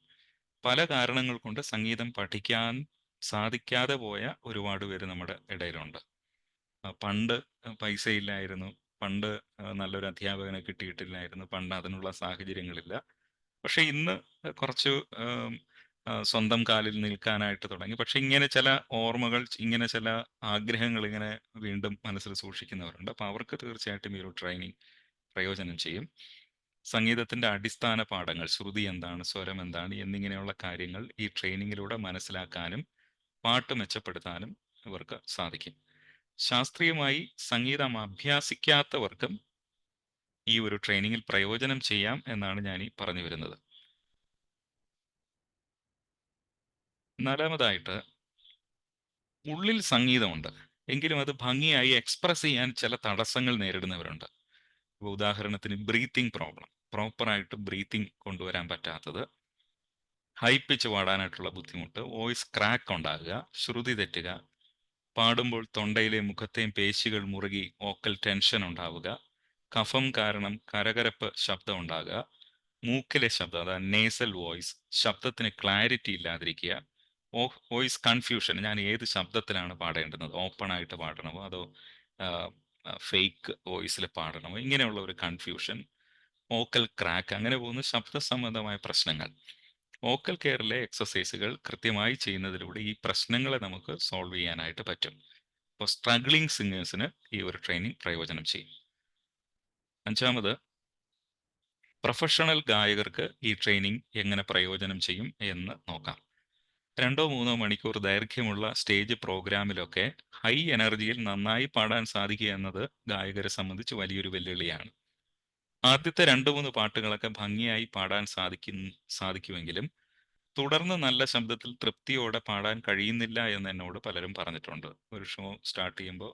പല കാരണങ്ങൾ കൊണ്ട് സംഗീതം പഠിക്കാൻ സാധിക്കാതെ പോയ ഒരുപാട് പേര് നമ്മുടെ ഇടയിലുണ്ട്. പണ്ട് പൈസ ഇല്ലായിരുന്നു, പണ്ട് നല്ലൊരു അധ്യാപകനെ കിട്ടിയിട്ടില്ലായിരുന്നു, പണ്ട് അതിനുള്ള സാഹചര്യങ്ങളില്ല. പക്ഷെ ഇന്ന് കുറച്ച് സ്വന്തം കാലിൽ നിൽക്കാനായിട്ട് തുടങ്ങി. പക്ഷെ ഇങ്ങനെ ചില ഓർമ്മകൾ, ഇങ്ങനെ ചില ആഗ്രഹങ്ങൾ ഇങ്ങനെ വീണ്ടും മനസ്സിൽ സൂക്ഷിക്കുന്നവരുണ്ട്. അപ്പോൾ അവർക്ക് തീർച്ചയായിട്ടും ഈ ഒരു ട്രെയിനിങ് പ്രയോജനം ചെയ്യും. സംഗീതത്തിൻ്റെ അടിസ്ഥാന പാഠങ്ങൾ, ശ്രുതി എന്താണ്, സ്വരം എന്താണ് എന്നിങ്ങനെയുള്ള കാര്യങ്ങൾ ഈ ട്രെയിനിങ്ങിലൂടെ മനസ്സിലാക്കാനും പാട്ട് മെച്ചപ്പെടുത്താനും ഇവർക്ക് സാധിക്കും. ശാസ്ത്രീയമായി സംഗീതം അഭ്യാസിക്കാത്തവർക്കും ഈ ഒരു ട്രെയിനിങ്ങിൽ പ്രയോജനം ചെയ്യാം എന്നാണ് ഞാൻ ഈ പറഞ്ഞു വരുന്നത്. നാലാമതായിട്ട്, ഉള്ളിൽ സംഗീതമുണ്ട്, എങ്കിലും അത് ഭംഗിയായി എക്സ്പ്രസ് ചെയ്യാൻ ചില തടസ്സങ്ങൾ നേരിടുന്നവരുണ്ട്. ഇപ്പോൾ ഉദാഹരണത്തിന് ബ്രീത്തിങ് പ്രോബ്ലം, പ്രോപ്പറായിട്ട് ബ്രീത്തിങ് കൊണ്ടുവരാൻ പറ്റാത്തത്, ഹൈ പിച്ച് പാടാനായിട്ടുള്ള ബുദ്ധിമുട്ട്, വോയിസ് ക്രാക്ക് ഉണ്ടാകുക, ശ്രുതി തെറ്റുക, പാടുമ്പോൾ തൊണ്ടയിലെ മുഖത്തെയും പേശികൾ മുറുകി വോക്കൽ ടെൻഷൻ ഉണ്ടാവുക, കഫം കാരണം കരകരപ്പ് ശബ്ദം ഉണ്ടാകുക, മൂക്കിലെ ശബ്ദം അതായത് നേസൽ വോയിസ്, ശബ്ദത്തിന് ക്ലാരിറ്റി ഇല്ലാതിരിക്കുക, വോയിസ് കൺഫ്യൂഷൻ, ഞാൻ ഏത് ശബ്ദത്തിലാണ് പാടേണ്ടുന്നത്, ഓപ്പൺ ആയിട്ട് പാടണമോ അതോ ഫേക്ക് വോയിസിൽ പാടണമോ, ഇങ്ങനെയുള്ള ഒരു കൺഫ്യൂഷൻ, വോക്കൽ ക്രാക്ക്, അങ്ങനെ പോകുന്ന ശബ്ദ സംബന്ധമായ പ്രശ്നങ്ങൾ. വോക്കൽ കെയറിലെ എക്സസൈസുകൾ കൃത്യമായി ചെയ്യുന്നതിലൂടെ ഈ പ്രശ്നങ്ങളെ നമുക്ക് സോൾവ് ചെയ്യാനായിട്ട് പറ്റും. അപ്പോൾ സ്ട്രഗ്ലിംഗ് സിംഗേഴ്സിന് ഈ ഒരു ട്രെയിനിങ് പ്രയോജനം ചെയ്യും. അഞ്ചാമത്, പ്രൊഫഷണൽ ഗായകർക്ക് ഈ ട്രെയിനിങ് എങ്ങനെ പ്രയോജനം ചെയ്യും എന്ന് നോക്കാം. 2-3 മണിക്കൂർ ദൈർഘ്യമുള്ള സ്റ്റേജ് പ്രോഗ്രാമിലൊക്കെ ഹൈ എനർജിയിൽ നന്നായി പാടാൻ സാധിക്കുക എന്നത് ഗായകരെ സംബന്ധിച്ച് വലിയൊരു വെല്ലുവിളിയാണ്. ആദ്യത്തെ 2-3 പാട്ടുകളൊക്കെ ഭംഗിയായി പാടാൻ സാധിക്കുമെങ്കിലും തുടർന്ന് നല്ല ശബ്ദത്തിൽ തൃപ്തിയോടെ പാടാൻ കഴിയുന്നില്ല എന്ന് എന്നോട് പലരും പറഞ്ഞിട്ടുണ്ട്. ഒരു ഷോ സ്റ്റാർട്ട് ചെയ്യുമ്പോൾ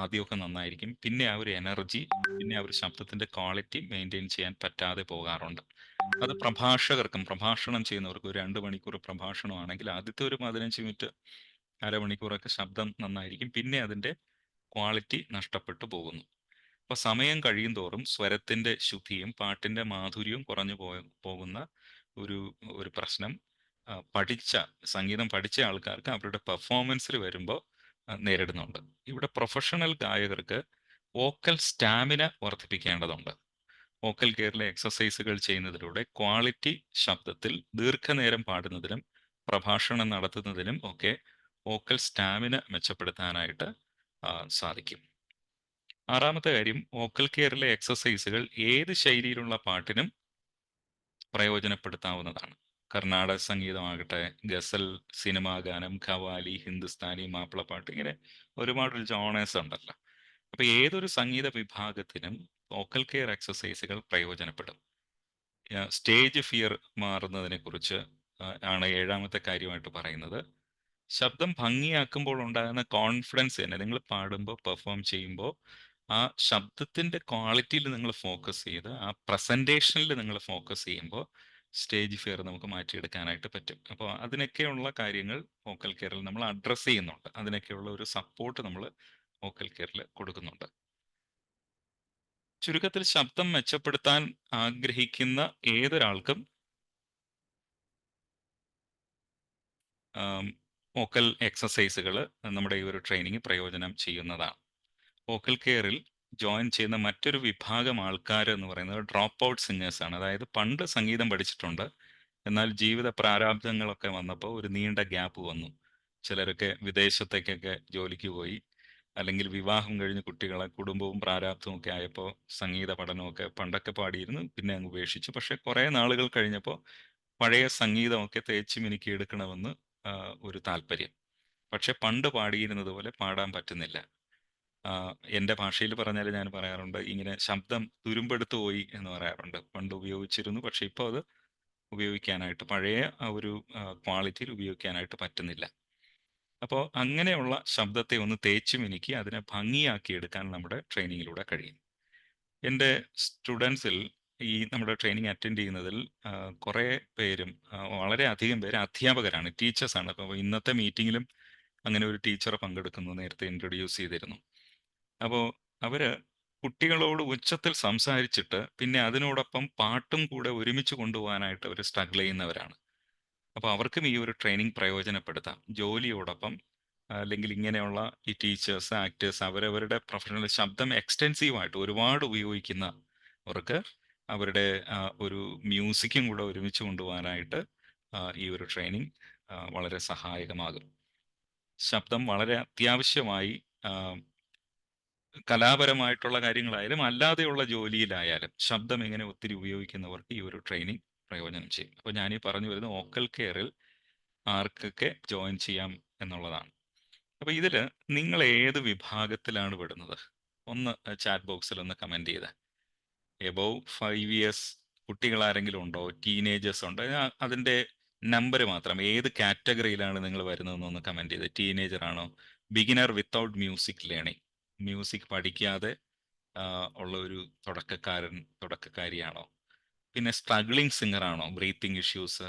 ആദ്യമൊക്കെ നന്നായിരിക്കും, പിന്നെ ആ ഒരു എനർജി, പിന്നെ ആ ഒരു ശബ്ദത്തിന്റെ ക്വാളിറ്റി മെയിൻറ്റെയിൻ ചെയ്യാൻ പറ്റാതെ പോകാറുണ്ട്. അത് പ്രഭാഷകർക്കും, പ്രഭാഷണം ചെയ്യുന്നവർക്കും, ഒരു 2 മണിക്കൂർ പ്രഭാഷണമാണെങ്കിൽ ആദ്യത്തെ ഒരു 15 മിനിറ്റ്, അരമണിക്കൂറൊക്കെ ശബ്ദം നന്നായിരിക്കും, പിന്നെ അതിന്റെ ക്വാളിറ്റി നഷ്ടപ്പെട്ടു പോകുന്നു. അപ്പൊ സമയം കഴിയും തോറും സ്വരത്തിന്റെ ശുദ്ധിയും പാട്ടിന്റെ മാധുര്യവും കുറഞ്ഞു പോകുന്ന ഒരു പ്രശ്നം സംഗീതം പഠിച്ച ആൾക്കാർക്ക് അവരുടെ പെർഫോമൻസിൽ വരുമ്പോൾ നേരിടുന്നുണ്ട്. ഇവിടെ പ്രൊഫഷണൽ ഗായകർക്ക് വോക്കൽ സ്റ്റാമിന വർദ്ധിപ്പിക്കേണ്ടതുണ്ട്. വോക്കൽ കെയറിലെ എക്സസൈസുകൾ ചെയ്യുന്നതിലൂടെ ക്വാളിറ്റി ശബ്ദത്തിൽ ദീർഘനേരം പാടുന്നതിനും പ്രഭാഷണം നടത്തുന്നതിനും ഒക്കെ വോക്കൽ സ്റ്റാമിന മെച്ചപ്പെടുത്താനായിട്ട് സാധിക്കും. ആറാമത്തെ കാര്യം, വോക്കൽ കെയറിലെ എക്സസൈസുകൾ ഏത് ശൈലിയിലുള്ള പാട്ടിനും പ്രയോജനപ്പെടുത്താവുന്നതാണ്. കർണാടക സംഗീതമാകട്ടെ, ഗസൽ, സിനിമാ ഗാനം, ഖവാലി, ഹിന്ദുസ്ഥാനി, മാപ്പിളപ്പാട്ട്, ഇങ്ങനെ ഒരുപാട് ജോണേഴ്സ് ഉണ്ടല്ലോ. അപ്പൊ ഏതൊരു സംഗീത വിഭാഗത്തിനും വോക്കൽ കെയർ എക്സസൈസുകൾ പ്രയോജനപ്പെടും. സ്റ്റേജ് ഫിയർ മാറുന്നതിനെ കുറിച്ച് ആണ് 7ാമത്തെ കാര്യമായിട്ട് പറയുന്നത്. ശബ്ദം ഭംഗിയാക്കുമ്പോൾ ഉണ്ടാകുന്ന കോൺഫിഡൻസ് തന്നെ, നിങ്ങൾ പാടുമ്പോൾ പെർഫോം ചെയ്യുമ്പോൾ ആ ശബ്ദത്തിന്റെ ക്വാളിറ്റിയിൽ നിങ്ങൾ ഫോക്കസ് ചെയ്ത് ആ പ്രസന്റേഷനിൽ നിങ്ങൾ ഫോക്കസ് ചെയ്യുമ്പോൾ സ്റ്റേജ് ഫിയർ നമുക്ക് മാറ്റിയെടുക്കാനായിട്ട് പറ്റും. അപ്പോൾ അതിനൊക്കെയുള്ള കാര്യങ്ങൾ വോക്കൽ കെയറിൽ നമ്മൾ അഡ്രസ്സ് ചെയ്യുന്നുണ്ട്. അതിനൊക്കെയുള്ള ഒരു സപ്പോർട്ട് നമ്മൾ വോക്കൽ കെയറിൽ കൊടുക്കുന്നുണ്ട്. ചുരുക്കത്തിൽ, ശബ്ദം മെച്ചപ്പെടുത്താൻ ആഗ്രഹിക്കുന്ന ഏതൊരാൾക്കും വോക്കൽ എക്സസൈസുകൾ നമ്മുടെ ഈ ഒരു ട്രെയിനിങ് പ്രയോജനം ചെയ്യുന്നതാണ്. വോക്കൽ കെയറിൽ ജോയിൻ ചെയ്യുന്ന മറ്റൊരു വിഭാഗം ആൾക്കാർ എന്ന് പറയുന്നത് ഡ്രോപ്പ് ഔട്ട് സിംഗേഴ്സ് ആണ്. അതായത് പണ്ട് സംഗീതം പഠിച്ചിട്ടുണ്ട്, എന്നാൽ ജീവിത പ്രാരാബ്ദങ്ങളൊക്കെ വന്നപ്പോൾ ഒരു നീണ്ട ഗ്യാപ്പ് വന്നു. ചിലരൊക്കെ വിദേശത്തേക്കൊക്കെ ജോലിക്ക് പോയി, അല്ലെങ്കിൽ വിവാഹം കഴിഞ്ഞ് കുട്ടികളെ, കുടുംബവും പ്രാരാബ്ദവും ഒക്കെ ആയപ്പോൾ സംഗീത പഠനമൊക്കെ പണ്ടൊക്കെ പാടിയിരുന്നു, പിന്നെ അങ്ങ് ഉപേക്ഷിച്ചു. പക്ഷെ കുറേ നാളുകൾ കഴിഞ്ഞപ്പോൾ പഴയ സംഗീതമൊക്കെ തേച്ച് മിനുക്കി എടുക്കണമെന്ന് ഒരു താല്പര്യം. പക്ഷെ പണ്ട് പാടിയിരുന്നത് പോലെ പാടാൻ പറ്റുന്നില്ല. എൻ്റെ ഭാഷയിൽ പറഞ്ഞാൽ ഞാൻ പറയാറുണ്ട്, ഇങ്ങനെ ശബ്ദം തുരുമ്പെടുത്തു പോയി എന്ന് പറയാറുണ്ട്. പണ്ട് ഉപയോഗിച്ചിരുന്നു, പക്ഷെ ഇപ്പോൾ അത് ഉപയോഗിക്കാനായിട്ട്, പഴയ ആ ഒരു ക്വാളിറ്റിയിൽ ഉപയോഗിക്കാനായിട്ട് പറ്റുന്നില്ല. അപ്പോൾ അങ്ങനെയുള്ള ശബ്ദത്തെ ഒന്ന് തേച്ച് മിനുക്കി അതിനെ ഭംഗിയാക്കി എടുക്കാൻ നമ്മുടെ ട്രെയിനിങ്ങിലൂടെ കഴിയും. എൻ്റെ സ്റ്റുഡൻസിൽ ഈ നമ്മുടെ ട്രെയിനിങ് അറ്റൻഡ് ചെയ്യുന്നതിൽ കുറേ പേരും, വളരെ അധികം പേര് അധ്യാപകരാണ്, ടീച്ചേഴ്സാണ്. അപ്പോൾ ഇന്നത്തെ മീറ്റിങ്ങിലും അങ്ങനെ ഒരു ടീച്ചർ പങ്കെടുക്കുന്നു, നേരത്തെ ഇൻട്രൊഡ്യൂസ് ചെയ്തിരുന്നു. അപ്പോൾ അവര് കുട്ടികളോട് ഉച്ചത്തിൽ സംസാരിച്ചിട്ട് പിന്നെ അതിനോടൊപ്പം പാട്ടും കൂടെ ഒരുമിച്ച് കൊണ്ടുപോകാനായിട്ട് അവർ സ്ട്രഗിൾ ചെയ്യുന്നവരാണ്. അപ്പോൾ അവർക്കും ഈ ഒരു ട്രെയിനിങ് പ്രയോജനപ്പെടുത്താം. ജോലിയോടൊപ്പം അല്ലെങ്കിൽ ഇങ്ങനെയുള്ള ഈ ടീച്ചേഴ്സ്, ആക്ടേഴ്സ്, അവരവരുടെ പ്രൊഫഷണൽ ശബ്ദം എക്സ്റ്റെൻസീവായിട്ട് ഒരുപാട് ഉപയോഗിക്കുന്നവർക്ക് അവരുടെ ഒരു മ്യൂസിക്കും കൂടെ ഒരുമിച്ച് കൊണ്ടുപോകാനായിട്ട് ഈ ഒരു ട്രെയിനിങ് വളരെ സഹായകമാകും. ശബ്ദം വളരെ അത്യാവശ്യമായി കലാപരമായിട്ടുള്ള കാര്യങ്ങളായാലും അല്ലാതെയുള്ള ജോലിയിലായാലും ശബ്ദം എങ്ങനെ ഒത്തിരി ഉപയോഗിക്കുന്നവർക്ക് ഈ ഒരു ട്രെയിനിങ് പ്രയോജനം ചെയ്യും. അപ്പോൾ ഞാനീ പറഞ്ഞു വരുന്നത് വോക്കൽ കെയറിൽ ആർക്കൊക്കെ ജോയിൻ ചെയ്യാം എന്നുള്ളതാണ്. അപ്പോൾ ഇതിൽ നിങ്ങൾ ഏത് വിഭാഗത്തിലാണ് വിടുന്നത്? ഒന്ന് ചാറ്റ് ബോക്സിൽ ഒന്ന് കമൻറ്റ് ചെയ്ത്. എബോവ് 5 ഇയേഴ്സ് കുട്ടികൾ ആരെങ്കിലും ഉണ്ടോ? ടീനേജേഴ്സ് ഉണ്ടോ? അതിൻ്റെ നമ്പർ മാത്രം, ഏത് കാറ്റഗറിയിലാണ് നിങ്ങൾ വരുന്നതെന്നൊന്ന് കമൻറ്റ് ചെയ്ത്. ടീനേജർ ആണോ? Beginner without music learning, music പഠിക്കാതെ ഉള്ള ഒരു തുടക്കക്കാരിയാണോ? പിന്നെ സ്ട്രഗ്ലിംഗ് സിംഗർ ആണോ? ബ്രീത്തിങ് ഇഷ്യൂസ്,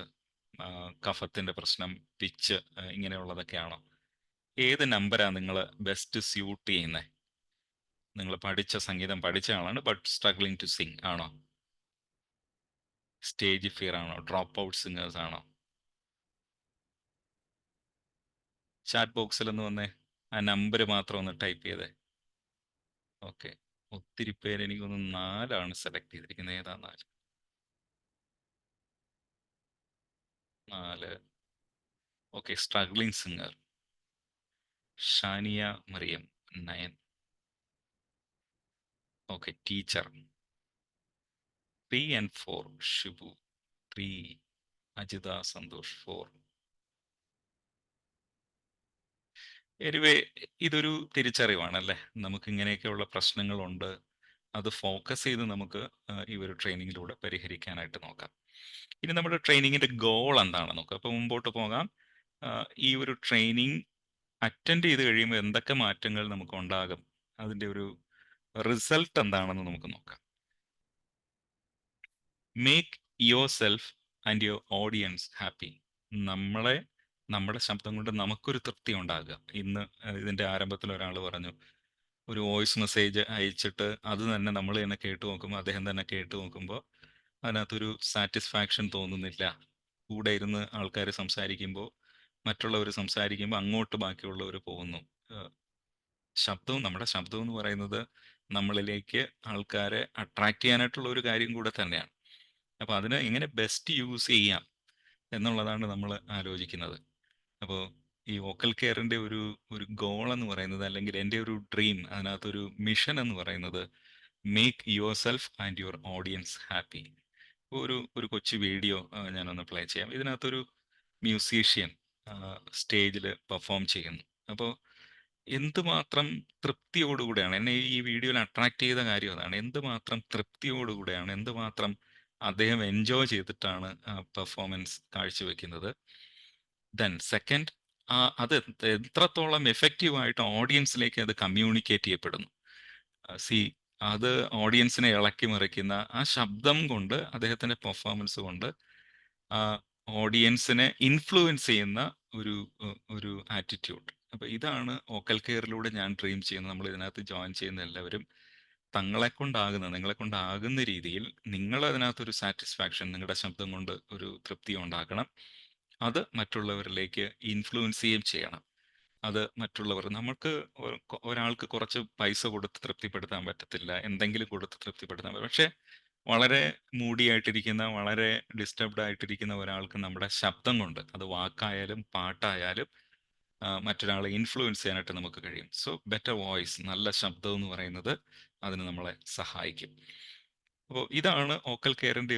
കഫത്തിൻ്റെ പ്രശ്നം, പിച്ച് ഇങ്ങനെയുള്ളതൊക്കെയാണോ? ഏത് നമ്പറാണ് നിങ്ങൾ ബെസ്റ്റ് സ്യൂട്ട് ചെയ്യുന്നത്? നിങ്ങൾ പഠിച്ച സംഗീതം പഠിച്ച ആളാണ്, ബട്ട് സ്ട്രഗ്ലിംഗ് ടു സിങ് ആണോ? സ്റ്റേജ് ഫിയർ ആണോ? ഡ്രോപ്പ് ഔട്ട് സിംഗേഴ്സ് ആണോ? ചാറ്റ് ബോക്സിൽ ഒന്ന് വന്നേ, ആ നമ്പർ മാത്രം ഒന്ന് ടൈപ്പ് ചെയ്തേ. ഓക്കെ, ഒത്തിരി പേര്, എനിക്കൊന്ന് 4 സെലക്ട് ചെയ്തിരിക്കുന്നത്. ഏതാ 4? Okay, struggling singer Shania Mariyam 9. Okay, teacher 3 and 4 Shibu 3, Ajitha Santhosh 4. Anyway, ഇതൊരു തിരിച്ചറിവാണല്ലേ, നമുക്ക് ഇങ്ങനെയൊക്കെയുള്ള പ്രശ്നങ്ങളുണ്ട്. അത് ഫോക്കസ് ചെയ്ത് നമുക്ക് ഈ ഒരു ട്രെയിനിങ്ങിലൂടെ പരിഹരിക്കാനായിട്ട് നോക്കാം. ഇനി നമ്മുടെ ട്രെയിനിങ്ങിൻ്റെ ഗോൾ എന്താണെന്ന് നോക്കാം. അപ്പോൾ മുമ്പോട്ട് പോകാം. ഈ ഒരു ട്രെയിനിങ് അറ്റൻഡ് ചെയ്ത് കഴിയുമ്പോൾ എന്തൊക്കെ മാറ്റങ്ങൾ നമുക്ക് ഉണ്ടാകും, അതിൻ്റെ ഒരു റിസൾട്ട് എന്താണെന്ന് നമുക്ക് നോക്കാം. Make your self and your audience happy. നമ്മുടെ ശബ്ദം കൊണ്ട് നമുക്കൊരു തൃപ്തി ഉണ്ടാകുക. ഇന്ന് ഇതിൻ്റെ ആരംഭത്തിൽ ഒരാൾ പറഞ്ഞു, ഒരു വോയിസ് മെസ്സേജ് അയച്ചിട്ട് അത് തന്നെ നമ്മൾ തന്നെ കേട്ട് നോക്കുമ്പോൾ, അദ്ദേഹം തന്നെ കേട്ട് നോക്കുമ്പോൾ അതിനകത്തൊരു സാറ്റിസ്ഫാക്ഷൻ തോന്നുന്നില്ല. കൂടെ ഇരുന്ന് ആൾക്കാർ സംസാരിക്കുമ്പോൾ, മറ്റുള്ളവർ സംസാരിക്കുമ്പോൾ അങ്ങോട്ട് ബാക്കിയുള്ളവർ പോകുന്നു. നമ്മുടെ ശബ്ദം എന്ന് പറയുന്നത് നമ്മളിലേക്ക് ആൾക്കാരെ അട്രാക്ട് ചെയ്യാനായിട്ടുള്ള ഒരു കാര്യം കൂടെ തന്നെയാണ്. അപ്പോൾ അതിന് എങ്ങനെ ബെസ്റ്റ് യൂസ് ചെയ്യാം എന്നുള്ളതാണ് നമ്മൾ ആലോചിക്കുന്നത്. അപ്പോൾ ഈ വോക്കൽ കെയറിൻ്റെ ഒരു ഗോൾ എന്ന് പറയുന്നത്, അല്ലെങ്കിൽ എൻ്റെ ഒരു ഡ്രീം, അതിനകത്തൊരു മിഷൻ എന്ന് പറയുന്നത്, make your self and your audience happy. ഒരു കൊച്ചു വീഡിയോ ഞാനൊന്ന് പ്ലേ ചെയ്യാം. ഇതിനകത്തൊരു മ്യൂസീഷ്യൻ സ്റ്റേജിൽ പെർഫോം ചെയ്യുന്നു. അപ്പോൾ എന്തുമാത്രം തൃപ്തിയോടുകൂടെയാണ്, എന്നെ ഈ വീഡിയോയിൽ അട്രാക്ട് ചെയ്ത കാര്യം അതാണ്. എന്തുമാത്രം തൃപ്തിയോടുകൂടെയാണ്, എന്തുമാത്രം അദ്ദേഹം എൻജോയ് ചെയ്തിട്ടാണ് പെർഫോമൻസ് കാഴ്ചവെക്കുന്നത്. ദെൻ സെക്കൻഡ്, അത് എത്രത്തോളം എഫക്റ്റീവായിട്ട് ഓഡിയൻസിലേക്ക് അത് കമ്മ്യൂണിക്കേറ്റ് ചെയ്യപ്പെടുന്നു. അത് ഓഡിയൻസിനെ ഇളക്കി മറിക്കുന്ന ആ ശബ്ദം കൊണ്ട്, അദ്ദേഹത്തിൻ്റെ പെർഫോമൻസ് കൊണ്ട് ഓഡിയൻസിനെ ഇൻഫ്ലുവൻസ് ചെയ്യുന്ന ഒരു ആറ്റിറ്റ്യൂഡ്. അപ്പോൾ ഇതാണ് വോക്കൽ കെയറിലൂടെ ഞാൻ ഡ്രീം ചെയ്യുന്നത്. നമ്മൾ ഇതിനകത്ത് ജോയിൻ ചെയ്യുന്ന എല്ലാവരും നിങ്ങളെ കൊണ്ടാകുന്ന രീതിയിൽ നിങ്ങൾ അതിനകത്തൊരു സാറ്റിസ്ഫാക്ഷൻ, നിങ്ങളുടെ ശബ്ദം കൊണ്ട് ഒരു തൃപ്തി ഉണ്ടാക്കണം. അത് മറ്റുള്ളവരിലേക്ക് ഇൻഫ്ലുവൻസ് ചെയ്യുകയും ചെയ്യണം. അത് നമുക്ക് ഒരാൾക്ക് കുറച്ച് പൈസ കൊടുത്ത് തൃപ്തിപ്പെടുത്താൻ പറ്റത്തില്ല, എന്തെങ്കിലും കൊടുത്ത് തൃപ്തിപ്പെടുത്താൻ പറ്റും. പക്ഷേ വളരെ മൂഡിയായിട്ടിരിക്കുന്ന, വളരെ ഡിസ്റ്റർബ്ഡ് ആയിട്ടിരിക്കുന്ന ഒരാൾക്ക് നമ്മുടെ ശബ്ദം കൊണ്ട്, അത് വാക്കായാലും പാട്ടായാലും, മറ്റൊരാളെ ഇൻഫ്ലുവൻസ് ചെയ്യാനായിട്ട് നമുക്ക് കഴിയും. സോ ബെറ്റർ വോയിസ്, നല്ല ശബ്ദം എന്ന് പറയുന്നത് അതിന് നമ്മളെ സഹായിക്കും. അപ്പോൾ ഇതാണ് വോക്കൽ കെയറിൻ്റെ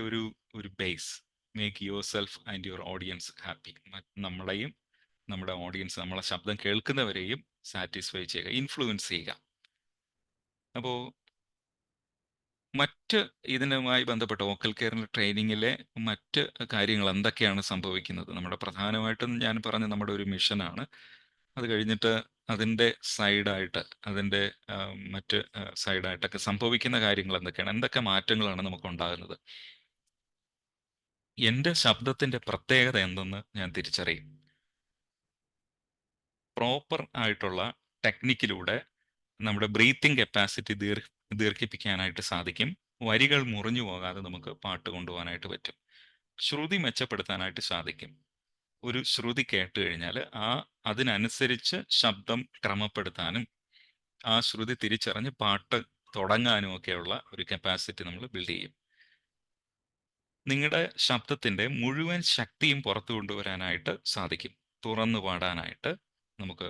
ഒരു base. Make your self and your audience happy. നമ്മളെയും നമ്മുടെ ഓഡിയൻസ്, നമ്മളെ ശബ്ദം കേൾക്കുന്നവരെയും സാറ്റിസ്ഫൈ ചെയ്യുക, ഇൻഫ്ലുവൻസ് ചെയ്യുക. അപ്പോൾ മറ്റ് ഇതിനുമായി ബന്ധപ്പെട്ട വോക്കൽ കെയറിൻ്റെ ട്രെയിനിങ്ങിലെ മറ്റ് കാര്യങ്ങൾ എന്തൊക്കെയാണ് സംഭവിക്കുന്നത്? പ്രധാനമായിട്ടും ഞാൻ പറഞ്ഞ നമ്മുടെ ഒരു മിഷനാണ്. അത് കഴിഞ്ഞിട്ട് അതിൻ്റെ സൈഡായിട്ട്, അതിൻ്റെ മറ്റ് സൈഡായിട്ടൊക്കെ സംഭവിക്കുന്ന കാര്യങ്ങൾ എന്തൊക്കെയാണ്, എന്തൊക്കെ മാറ്റങ്ങളാണ് നമുക്കുണ്ടാകുന്നത്? എൻ്റെ ശബ്ദത്തിൻ്റെ പ്രത്യേകത എന്തെന്ന് ഞാൻ തിരിച്ചറിയും. പ്രോപ്പർ ആയിട്ടുള്ള ടെക്നിക്കിലൂടെ നമ്മുടെ ബ്രീത്തിങ് കപ്പാസിറ്റി ദീർഘിപ്പിക്കാനായിട്ട് സാധിക്കും. വരികൾ മുറിഞ്ഞു പോകാതെ നമുക്ക് പാട്ട് കൊണ്ടുപോകാനായിട്ട് പറ്റും. ശ്രുതി മെച്ചപ്പെടുത്താനായിട്ട് സാധിക്കും. ഒരു ശ്രുതി കേട്ട് കഴിഞ്ഞാൽ അതിനനുസരിച്ച് ശബ്ദം ക്രമപ്പെടുത്താനും ആ ശ്രുതി തിരിച്ചറിഞ്ഞ് പാട്ട് തുടങ്ങാനും ഒക്കെയുള്ള ഒരു കപ്പാസിറ്റി നമ്മൾ ബിൽഡ് ചെയ്യും. നിങ്ങളുടെ ശബ്ദത്തിൻ്റെ മുഴുവൻ ശക്തിയും പുറത്തു കൊണ്ടുവരാനായിട്ട് സാധിക്കും. തുറന്നു പാടാനായിട്ട് നമുക്ക്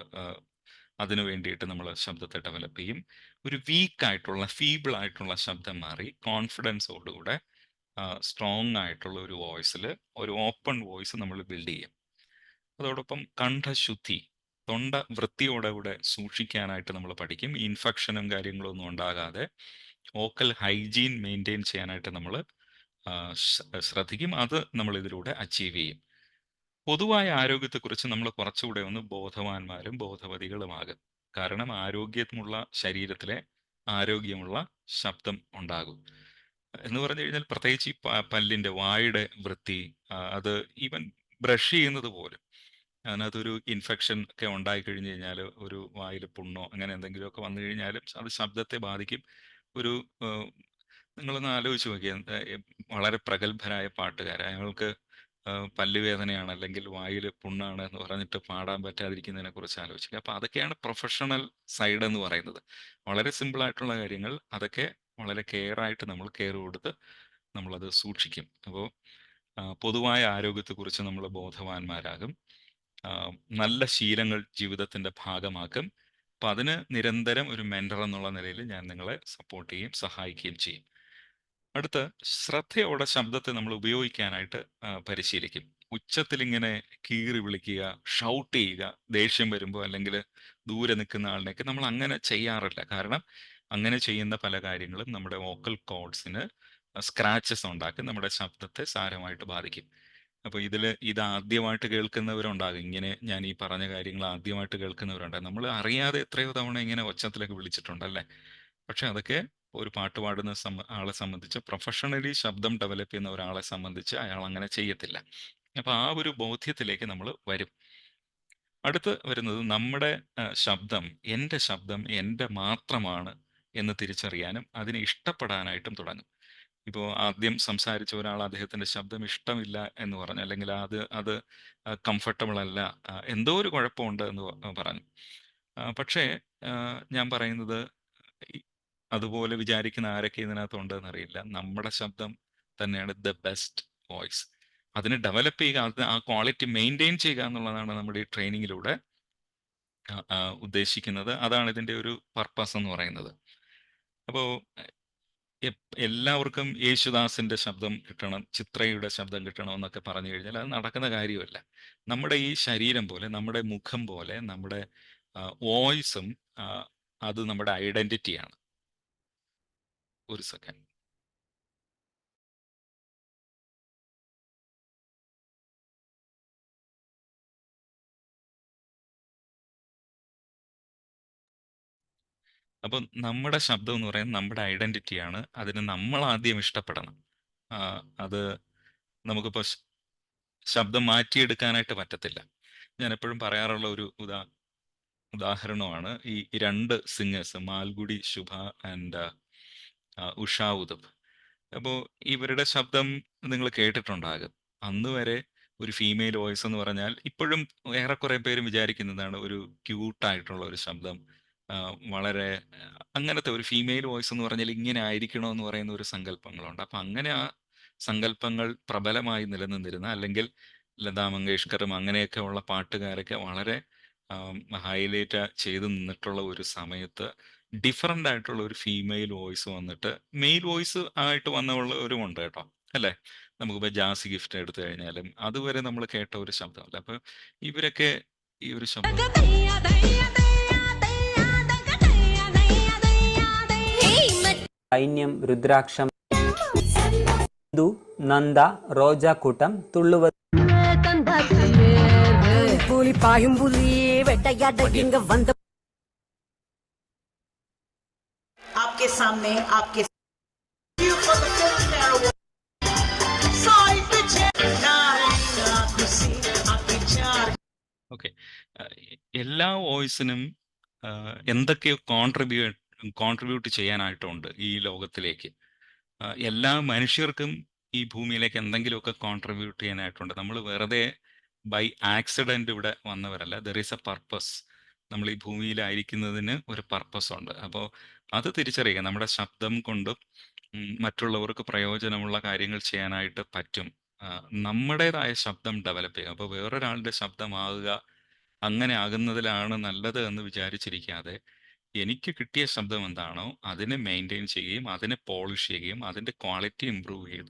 അതിനു വേണ്ടിയിട്ട് നമ്മൾ ശബ്ദത്തെ ഡെവലപ്പ് ചെയ്യും. ഒരു വീക്കായിട്ടുള്ള, ഫീബിളായിട്ടുള്ള ശബ്ദം മാറി കോൺഫിഡൻസോടുകൂടെ സ്ട്രോങ് ആയിട്ടുള്ള ഒരു വോയിസിൽ, ഒരു ഓപ്പൺ വോയിസ് നമ്മൾ ബിൽഡ് ചെയ്യും. അതോടൊപ്പം കണ്ഠശുദ്ധി, തൊണ്ട വൃത്തിയോടെ കൂടെ സൂക്ഷിക്കാനായിട്ട് നമ്മൾ പഠിക്കും. ഇൻഫെക്ഷനും കാര്യങ്ങളും ഒന്നും ഉണ്ടാകാതെ വോക്കൽ ഹൈജീൻ മെയിൻറ്റെയിൻ ചെയ്യാനായിട്ട് നമ്മൾ ശ്രദ്ധിക്കും. അത് നമ്മൾ ഇതിലൂടെ അച്ചീവ് ചെയ്യും. പൊതുവായ ആരോഗ്യത്തെക്കുറിച്ച് നമ്മൾ കുറച്ചുകൂടെ ഒന്ന് ബോധവാന്മാരും ബോധവതികളുമാകും. കാരണം ആരോഗ്യമുള്ള ശരീരത്തിലെ ആരോഗ്യമുള്ള ശബ്ദം ഉണ്ടാകും. എന്ന് പറഞ്ഞു കഴിഞ്ഞാൽ പ്രത്യേകിച്ച് ഈ പല്ലിൻ്റെ വായുടെ വൃത്തി, അത് ഈവൻ ബ്രഷ് ചെയ്യുന്നത് പോലും അതിനകത്തൊരു ഇൻഫെക്ഷൻ ഒക്കെ ഉണ്ടായി കഴിഞ്ഞ് കഴിഞ്ഞാൽ, ഒരു വായിൽ പുണ്ണോ അങ്ങനെ എന്തെങ്കിലുമൊക്കെ വന്നു കഴിഞ്ഞാലും അത് ശബ്ദത്തെ ബാധിക്കും. ഒരു നിങ്ങളൊന്ന് ആലോചിച്ച് നോക്കിയാൽ, വളരെ പ്രഗത്ഭരായ പാട്ടുകാർ, അയാൾക്ക് പല്ലുവേദനയാണ് അല്ലെങ്കിൽ വായിൽ പുണ്ണാണ് എന്ന് പറഞ്ഞിട്ട് പാടാൻ പറ്റാതിരിക്കുന്നതിനെ കുറിച്ച് ആലോചിക്കുക. അപ്പോൾ അതൊക്കെയാണ് പ്രൊഫഷണൽ സൈഡ് എന്ന് പറയുന്നത്. വളരെ സിമ്പിൾ ആയിട്ടുള്ള കാര്യങ്ങൾ, അതൊക്കെ വളരെ കെയറായിട്ട് നമ്മൾ കെയർ കൊടുത്ത് നമ്മളത് സൂക്ഷിക്കും. അപ്പോൾ പൊതുവായ ആരോഗ്യത്തെക്കുറിച്ച് നമ്മൾ ബോധവാന്മാരാകും. നല്ല ശീലങ്ങൾ ജീവിതത്തിൻ്റെ ഭാഗമാക്കും. അപ്പം അതിന് നിരന്തരം ഒരു മെൻറ്റർ എന്നുള്ള നിലയിൽ ഞാൻ നിങ്ങളെ സപ്പോർട്ട് ചെയ്യും, സഹായിക്കുകയും ചെയ്യും. അടുത്ത്, ശ്രദ്ധയോടെ ശബ്ദത്തെ നമ്മൾ ഉപയോഗിക്കാനായിട്ട് പരിശീലിക്കും. ഉച്ചത്തിൽ ഇങ്ങനെ കീറി വിളിക്കുക, ഷൗട്ട് ചെയ്യുക, ദേഷ്യം വരുമ്പോൾ അല്ലെങ്കിൽ ദൂരെ നിൽക്കുന്ന ആളിനെയൊക്കെ നമ്മൾ അങ്ങനെ ചെയ്യാറില്ല. കാരണം അങ്ങനെ ചെയ്യുന്ന പല കാര്യങ്ങളും നമ്മുടെ വോക്കൽ കോഡ്സിന് സ്ക്രാച്ചസ് ഉണ്ടാക്കി നമ്മുടെ ശബ്ദത്തെ സാരമായിട്ട് ബാധിക്കും. അപ്പോൾ ഇത് ആദ്യമായിട്ട് കേൾക്കുന്നവരുണ്ടാകും. ഇങ്ങനെ ഞാൻ ഈ പറഞ്ഞ കാര്യങ്ങൾ ആദ്യമായിട്ട് കേൾക്കുന്നവരുണ്ടാകും. നമ്മൾ അറിയാതെ എത്രയോ തവണ ഇങ്ങനെ ഒച്ചത്തിലൊക്കെ വിളിച്ചിട്ടുണ്ടല്ലേ. പക്ഷെ അതൊക്കെ ഒരു പാട്ട് പാടുന്ന ആളെ സംബന്ധിച്ച്, പ്രൊഫഷണലി ശബ്ദം ഡെവലപ്പ് ചെയ്യുന്ന ഒരാളെ സംബന്ധിച്ച് അയാൾ അങ്ങനെ ചെയ്യത്തില്ല. അപ്പോൾ ആ ഒരു ബോധ്യത്തിലേക്ക് നമ്മൾ വരും. അടുത്ത് വരുന്നത്, നമ്മുടെ ശബ്ദം എൻ്റെ മാത്രമാണ് എന്ന് തിരിച്ചറിയാനും അതിനെ ഇഷ്ടപ്പെടാനായിട്ടും തുടങ്ങും. ഇപ്പോൾ ആദ്യം സംസാരിച്ച ഒരാൾ അദ്ദേഹത്തിൻ്റെ ശബ്ദം ഇഷ്ടമില്ല എന്ന് പറഞ്ഞു, അല്ലെങ്കിൽ അത് കംഫർട്ടബിൾ അല്ല, എന്തോ ഒരു കുഴപ്പമുണ്ട് എന്ന് പറഞ്ഞു. പക്ഷേ ഞാൻ പറയുന്നത്, അതുപോലെ വിചാരിക്കുന്ന ആരൊക്കെ ഇതിനകത്തുണ്ട് എന്നറിയില്ല. നമ്മുടെ ശബ്ദം തന്നെയാണ് ദ ബെസ്റ്റ് വോയിസ്. അതിനെ ഡെവലപ്പ് ചെയ്യുക, ആ ക്വാളിറ്റി മെയിൻറ്റെയിൻ ചെയ്യുക എന്നുള്ളതാണ് നമ്മുടെ ഈ ട്രെയിനിങ്ങിലൂടെ ഉദ്ദേശിക്കുന്നത്. അതാണ് ഇതിൻ്റെ ഒരു പർപ്പസ് എന്ന് പറയുന്നത്. അപ്പോൾ എല്ലാവർക്കും യേശുദാസിൻ്റെ ശബ്ദം കിട്ടണം, ചിത്രയുടെ ശബ്ദം കിട്ടണം എന്നൊക്കെ പറഞ്ഞു കഴിഞ്ഞാൽ അത് നടക്കുന്ന കാര്യമല്ല. നമ്മുടെ ഈ ശരീരം പോലെ, നമ്മുടെ മുഖം പോലെ, നമ്മുടെ വോയിസും അത് നമ്മുടെ ഐഡൻറ്റിറ്റിയാണ്. ഒരു സെക്കൻഡ്. അപ്പം നമ്മുടെ ശബ്ദം എന്ന് പറയുന്നത് നമ്മുടെ ഐഡൻറ്റിറ്റിയാണ്. അതിന് നമ്മൾ ആദ്യം ഇഷ്ടപ്പെടണം. അത് നമുക്കിപ്പോൾ ശബ്ദം മാറ്റിയെടുക്കാനായിട്ട് പറ്റത്തില്ല. ഞാൻ എപ്പോഴും പറയാറുള്ള ഒരു ഉദാഹരണമാണ് ഈ 2 സിംഗേഴ്സ്, മാൽഗുഡി ശുഭ ആൻഡ് ഉഷ ഉദബ്. അപ്പോൾ ഇവരുടെ ശബ്ദം നിങ്ങൾ കേട്ടിട്ടുണ്ടാകും. അന്ന് വരെ ഒരു ഫീമെയിൽ വോയിസ് എന്ന് പറഞ്ഞാൽ, ഇപ്പോഴും ഏറെക്കുറെ പേരും വിചാരിക്കുന്നതാണ് ഒരു ക്യൂട്ടായിട്ടുള്ള ഒരു ശബ്ദം, വളരെ അങ്ങനത്തെ ഒരു ഫീമെയിൽ വോയിസ് എന്ന് പറഞ്ഞാൽ ഇങ്ങനെ ആയിരിക്കണമെന്ന് പറയുന്ന ഒരു സങ്കല്പങ്ങളുണ്ട്. അപ്പം അങ്ങനെ ആ സങ്കല്പങ്ങൾ പ്രബലമായി നിലനിന്നിരുന്ന, അല്ലെങ്കിൽ ലതാ മങ്കേഷ്കറും അങ്ങനെയൊക്കെ ഉള്ള പാട്ടുകാരൊക്കെ വളരെ ഹൈലൈറ്റ് ചെയ്ത് നിന്നിട്ടുള്ള ഒരു സമയത്ത് ഡിഫറൻ്റ് ആയിട്ടുള്ള ഒരു ഫീമെയിൽ വോയിസ് വന്നിട്ട് മെയിൽ വോയിസ് ആയിട്ട് വന്നവരുമുണ്ട് കേട്ടോ, അല്ലേ? നമുക്കിപ്പോൾ ജാസി ഗിഫ്റ്റ് എടുത്തു കഴിഞ്ഞാലും അതുവരെ നമ്മൾ കേട്ട ഒരു ശബ്ദമല്ല. അപ്പോൾ ഇവരൊക്കെ ഈ ഒരു ശബ്ദം സൈന്യം, രുദ്രാക്ഷം, നന്ദ, റോജാക്കൂട്ടം, തുള്ളുവ आपके सामने आपके ഓക്കെ. എല്ലാ വോയിസിനും എന്തൊക്കെയോ കോൺട്രിബ്യൂട്ട് ചെയ്യാനായിട്ടുണ്ട് ഈ ലോകത്തിലേക്ക്. എല്ലാ മനുഷ്യർക്കും ഈ ഭൂമിയിലേക്ക് എന്തെങ്കിലുമൊക്കെ കോൺട്രിബ്യൂട്ട് ചെയ്യാനായിട്ടുണ്ട്. നമ്മൾ വെറുതെ ബൈ ആക്സിഡൻറ്റ് ഇവിടെ വന്നവരല്ല. There is a purpose. നമ്മൾ ഈ ഭൂമിയിലായിരിക്കുന്നതിന് ഒരു പർപ്പസ് ഉണ്ട്. അപ്പോൾ അത് തിരിച്ചറിയുക. നമ്മുടെ ശബ്ദം കൊണ്ട് മറ്റുള്ളവർക്ക് പ്രയോജനമുള്ള കാര്യങ്ങൾ ചെയ്യാനായിട്ട് പറ്റും. നമ്മുടേതായ ശബ്ദം ഡെവലപ്പ് ചെയ്യുക. അപ്പോൾ വേറൊരാളുടെ ശബ്ദമാകുക, അങ്ങനെ ആകുന്നതിലാണ് നല്ലത് എന്ന് വിചാരിച്ചിരിക്കാതെ, എനിക്ക് കിട്ടിയ ശബ്ദം എന്താണോ അതിനെ മെയിൻറ്റെയിൻ ചെയ്യുകയും അതിനെ പോളിഷ് ചെയ്യുകയും അതിൻ്റെ ക്വാളിറ്റി ഇമ്പ്രൂവ് ചെയ്യും.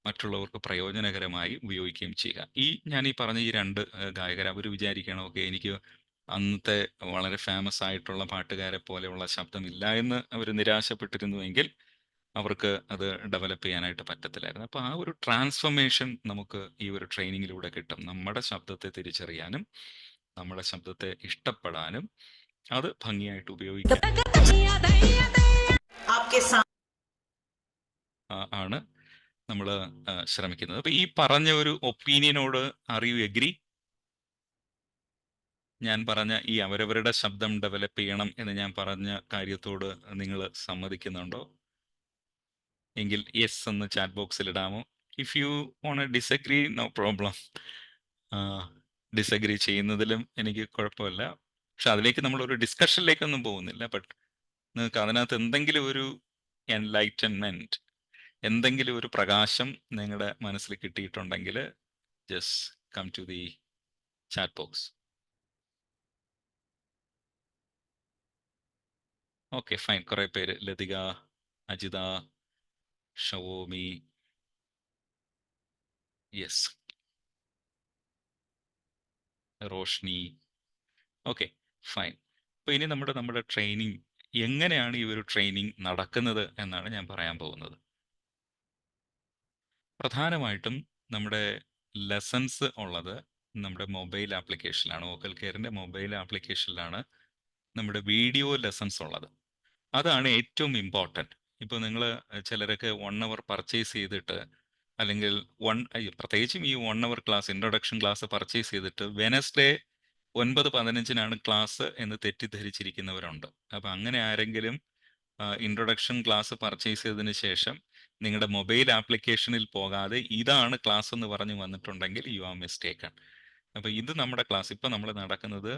മറ്റുള്ളവർക്ക് പ്രയോജനകരമായി ഉപയോഗിക്കുകയും ചെയ്യുക. ഞാൻ ഈ പറഞ്ഞ ഈ 2 ഗായകർ അവർ വിചാരിക്കണം, ഓക്കെ എനിക്ക് അന്നത്തെ വളരെ ഫേമസ് ആയിട്ടുള്ള പാട്ടുകാരെ പോലെയുള്ള ശബ്ദമില്ല എന്ന് അവർ നിരാശപ്പെട്ടിരുന്നുവെങ്കിൽ അവർക്ക് അത് ഡെവലപ്പ് ചെയ്യാനായിട്ട് പറ്റത്തില്ലായിരുന്നു. അപ്പോൾ ആ ഒരു ട്രാൻസ്ഫോർമേഷൻ നമുക്ക് ഈ ഒരു ട്രെയിനിങ്ങിലൂടെ കിട്ടും. നമ്മുടെ ശബ്ദത്തെ തിരിച്ചറിയാനും നമ്മുടെ ശബ്ദത്തെ ഇഷ്ടപ്പെടാനും അത് ഭംഗിയായിട്ട് ഉപയോഗിക്കാൻ आपके सामने ആണ് നമ്മൾ ശ്രമിക്കുന്നത്. അപ്പോൾ ഈ പറഞ്ഞ ഒരു ഒപ്പീനിയനോട് ആർ യു എഗ്രി? ഞാൻ പറഞ്ഞ ഈ അവരവരുടെ ശബ്ദം ഡെവലപ്പ് ചെയ്യണം എന്ന് ഞാൻ പറഞ്ഞ കാര്യത്തോട് നിങ്ങൾ സമ്മതിക്കുന്നുണ്ടോ? എങ്കിൽ യെസ് എന്ന് ചാറ്റ് ബോക്സിൽ ഇടാമോ? If you won't disagree, no problem. Disagree ചെയ്യുന്നതിലും എനിക്ക് കുഴപ്പമില്ല. പക്ഷെ അതിലേക്ക് നമ്മളൊരു ഡിസ്കഷനിലേക്കൊന്നും പോകുന്നില്ല. ബട്ട് നിങ്ങൾക്ക് അതിനകത്ത് എന്തെങ്കിലും ഒരു എൻലൈറ്റൻമെന്റ്, എന്തെങ്കിലും ഒരു പ്രകാശം നിങ്ങളുടെ മനസ്സിൽ കിട്ടിയിട്ടുണ്ടെങ്കിൽ just come to the chat box. Okay, fine. കുറെ പേര്, Lathika, Ajitha, Xiaomi, yes, Roshni. Okay, fine. അപ്പോൾ ഇനി നമ്മുടെ ട്രെയിനിങ് എങ്ങനെയാണ് ഈ ഒരു ട്രെയിനിങ് നടക്കുന്നത് എന്നാണ് ഞാൻ പറയാൻ പോകുന്നത്. പ്രധാനമായിട്ടും നമ്മുടെ ലെസൺസ് ഉള്ളത് നമ്മുടെ മൊബൈൽ ആപ്ലിക്കേഷനിലാണ്. വോക്കൽ കെയറിൻ്റെ മൊബൈൽ ആപ്ലിക്കേഷനിലാണ് നമ്മുടെ വീഡിയോ ലെസൺസ് ഉള്ളത്. അതാണ് ഏറ്റവും ഇമ്പോർട്ടൻറ്റ്. ഇപ്പോൾ നിങ്ങൾ ചിലരൊക്കെ 1 hour പർച്ചേസ് ചെയ്തിട്ട്, അല്ലെങ്കിൽ പ്രത്യേകിച്ചും ഈ 1 hour class, introduction class purchase ചെയ്തിട്ട് വെനസ്ഡേ 9:15 ക്ലാസ് എന്ന് തെറ്റിദ്ധരിച്ചിരിക്കുന്നവരുണ്ട്. അപ്പം അങ്ങനെ ആരെങ്കിലും ഇൻട്രൊഡക്ഷൻ ക്ലാസ് പർച്ചേസ് ചെയ്തതിന് ശേഷം നിങ്ങളുടെ മൊബൈൽ ആപ്ലിക്കേഷനിൽ പോകാതെ ഇതാണ് ക്ലാസ് എന്ന് പറഞ്ഞു വന്നിട്ടുണ്ടെങ്കിൽ യു ആർ മിസ്റ്റേക്കൺ. അപ്പോൾ ഇത് നമ്മുടെ ക്ലാസ്, ഇപ്പം നമ്മൾ നടക്കുന്നത്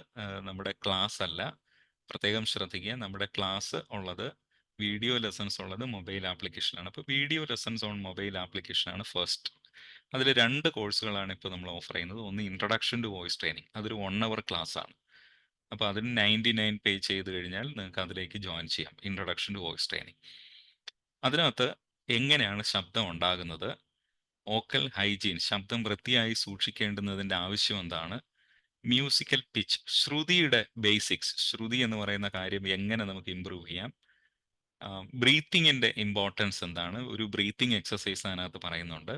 നമ്മുടെ ക്ലാസ് അല്ല. പ്രത്യേകം ശ്രദ്ധിക്കുക, നമ്മുടെ ക്ലാസ് ഉള്ളത്, വീഡിയോ ലെസൺസ് ഉള്ളത് മൊബൈൽ ആപ്ലിക്കേഷനാണ്. അപ്പോൾ വീഡിയോ ലെസൺസ് ഓൺ മൊബൈൽ ആപ്ലിക്കേഷനാണ് ഫസ്റ്റ്. അതിൽ 2 കോഴ്സുകളാണ് ഇപ്പോൾ നമ്മൾ ഓഫർ ചെയ്യുന്നത്. ഒന്ന് ഇൻട്രൊഡക്ഷൻ ടു വോയിസ് ട്രെയിനിങ്, അതൊരു 1 hour ക്ലാസ് ആണ്. അപ്പോൾ അതിന് 99 പേ ചെയ്ത് കഴിഞ്ഞാൽ നിങ്ങൾക്ക് അതിലേക്ക് ജോയിൻ ചെയ്യാം, ഇൻട്രൊഡക്ഷൻ ടു വോയിസ് ട്രെയിനിങ്. അതിനകത്ത് എങ്ങനെയാണ് ശബ്ദം ഉണ്ടാകുന്നത്, വോക്കൽ ഹൈജീൻ, ശബ്ദം വൃത്തിയായി സൂക്ഷിക്കേണ്ടുന്നതിൻ്റെ ആവശ്യം എന്താണ്, മ്യൂസിക്കൽ പിച്ച്, ശ്രുതിയുടെ ബേസിക്സ്, ശ്രുതി എന്ന് പറയുന്ന കാര്യം എങ്ങനെ നമുക്ക് ഇമ്പ്രൂവ് ചെയ്യാം, ബ്രീത്തിങ്ങിൻ്റെ ഇമ്പോർട്ടൻസ് എന്താണ്, ഒരു ബ്രീത്തിങ് എക്സസൈസ് അതിനകത്ത് പറയുന്നുണ്ട്.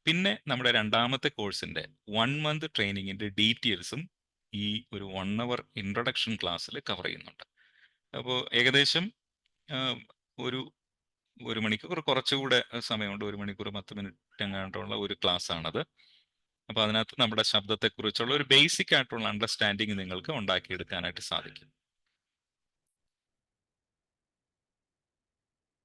പിന്നെ നമ്മുടെ 2ാമത്തെ കോഴ്സിൻ്റെ 1 month ട്രെയിനിങ്ങിൻ്റെ ഡീറ്റെയിൽസും ഈ ഒരു 1 hour ഇൻട്രൊഡക്ഷൻ ക്ലാസ്സിൽ കവർ ചെയ്യുന്നുണ്ട്. അപ്പോൾ ഏകദേശം ഒരു മണിക്കൂർ, കുറച്ചുകൂടെ സമയമുണ്ട്, 1 മണിക്കൂർ 10 മിനിറ്റ് എങ്ങാണ്ടുള്ള ഒരു ക്ലാസ് ആണത്. അപ്പോൾ അതിനകത്ത് നമ്മുടെ ശബ്ദത്തെക്കുറിച്ചുള്ള ഒരു ബേസിക് ആയിട്ടുള്ള അണ്ടർസ്റ്റാൻഡിങ് നിങ്ങൾക്ക് ഉണ്ടാക്കിയെടുക്കാനായിട്ട് സാധിക്കും.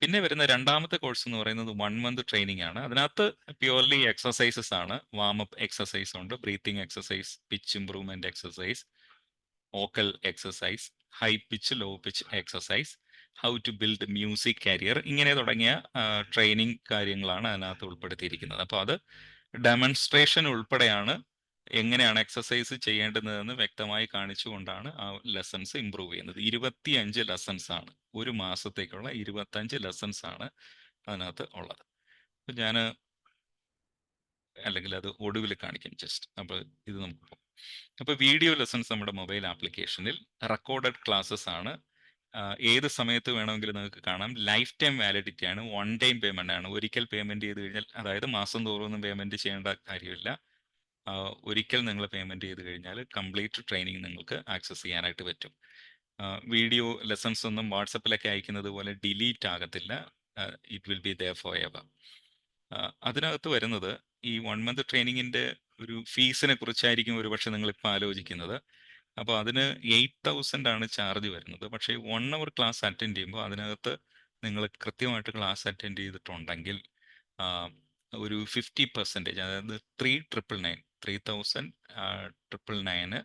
പിന്നെ വരുന്ന 2ാമത്തെ കോഴ്സ് എന്ന് പറയുന്നത് 1 month ട്രെയിനിങ് ആണ്. അതിനകത്ത് പ്യുവർലി എക്സസൈസസ് ആണ്. വാമപ്പ് എക്സസൈസ് ഉണ്ട്, breathing exercise, pitch improvement exercise, vocal exercise, high pitch low pitch exercise, how to build music career, ഇങ്ങനെ തുടങ്ങിയ ട്രെയിനിങ് കാര്യങ്ങളാണ് അതിനകത്ത് ഉൾപ്പെടുത്തിയിരിക്കുന്നത്. അപ്പോൾ അത് ഡെമോൺസ്ട്രേഷൻ ഉൾപ്പെടെയാണ് എങ്ങനെയാണ് എക്സസൈസ് ചെയ്യേണ്ടതെന്ന് വ്യക്തമായി കാണിച്ചുകൊണ്ടാണ് ആ ലെസൺസ് ഇമ്പ്രൂവ് ചെയ്യുന്നത്. 25 ലെസൺസ് ആണ്, ഒരു മാസത്തേക്കുള്ള 25 ലെസൺസ് ആണ് അതിനകത്ത് ഉള്ളത്. അപ്പം ഞാൻ അല്ലെങ്കിൽ അത് ഒടുവിൽ കാണിക്കും ജസ്റ്റ്. അപ്പോൾ ഇത് നമുക്ക് അപ്പോൾ വീഡിയോ ലെസൺസ് നമ്മുടെ മൊബൈൽ ആപ്ലിക്കേഷനിൽ റെക്കോർഡഡ് ക്ലാസ്സസ് ആണ്. ഏത് സമയത്ത് വേണമെങ്കിലും നിങ്ങൾക്ക് കാണാം. ലൈഫ് ടൈം വാലിഡിറ്റി ആണ്, 1 time പേയ്മെൻ്റ് ആണ്. ഒരിക്കൽ പേയ്മെൻറ്റ് ചെയ്ത് കഴിഞ്ഞാൽ, അതായത് മാസം തോറും പേയ്മെൻറ്റ് ചെയ്യേണ്ട കാര്യമില്ല. ഒരിക്കൽ നിങ്ങൾ പേയ്മെൻറ്റ് ചെയ്ത് കഴിഞ്ഞാൽ കംപ്ലീറ്റ് ട്രെയിനിങ് നിങ്ങൾക്ക് ആക്സസ് ചെയ്യാനായിട്ട് പറ്റും. വീഡിയോ ലെസൺസ് ഒന്നും വാട്സപ്പിലൊക്കെ അയക്കുന്നത് പോലെ ഡിലീറ്റ് ആകത്തില്ല. It will be there for ever. അതിനകത്ത് വരുന്നത് ഈ 1 month ട്രെയിനിങ്ങിൻ്റെ ഒരു ഫീസിനെ കുറിച്ചായിരിക്കും ഒരുപക്ഷെ നിങ്ങളിപ്പോൾ ആലോചിക്കുന്നത്. അപ്പോൾ അതിന് 8,000 ആണ് ചാർജ് വരുന്നത്. പക്ഷേ 1 hour ക്ലാസ് അറ്റൻഡ് ചെയ്യുമ്പോൾ അതിനകത്ത് നിങ്ങൾ കൃത്യമായിട്ട് ക്ലാസ് അറ്റൻഡ് ചെയ്തിട്ടുണ്ടെങ്കിൽ ഒരു 50%, അതായത് 3,999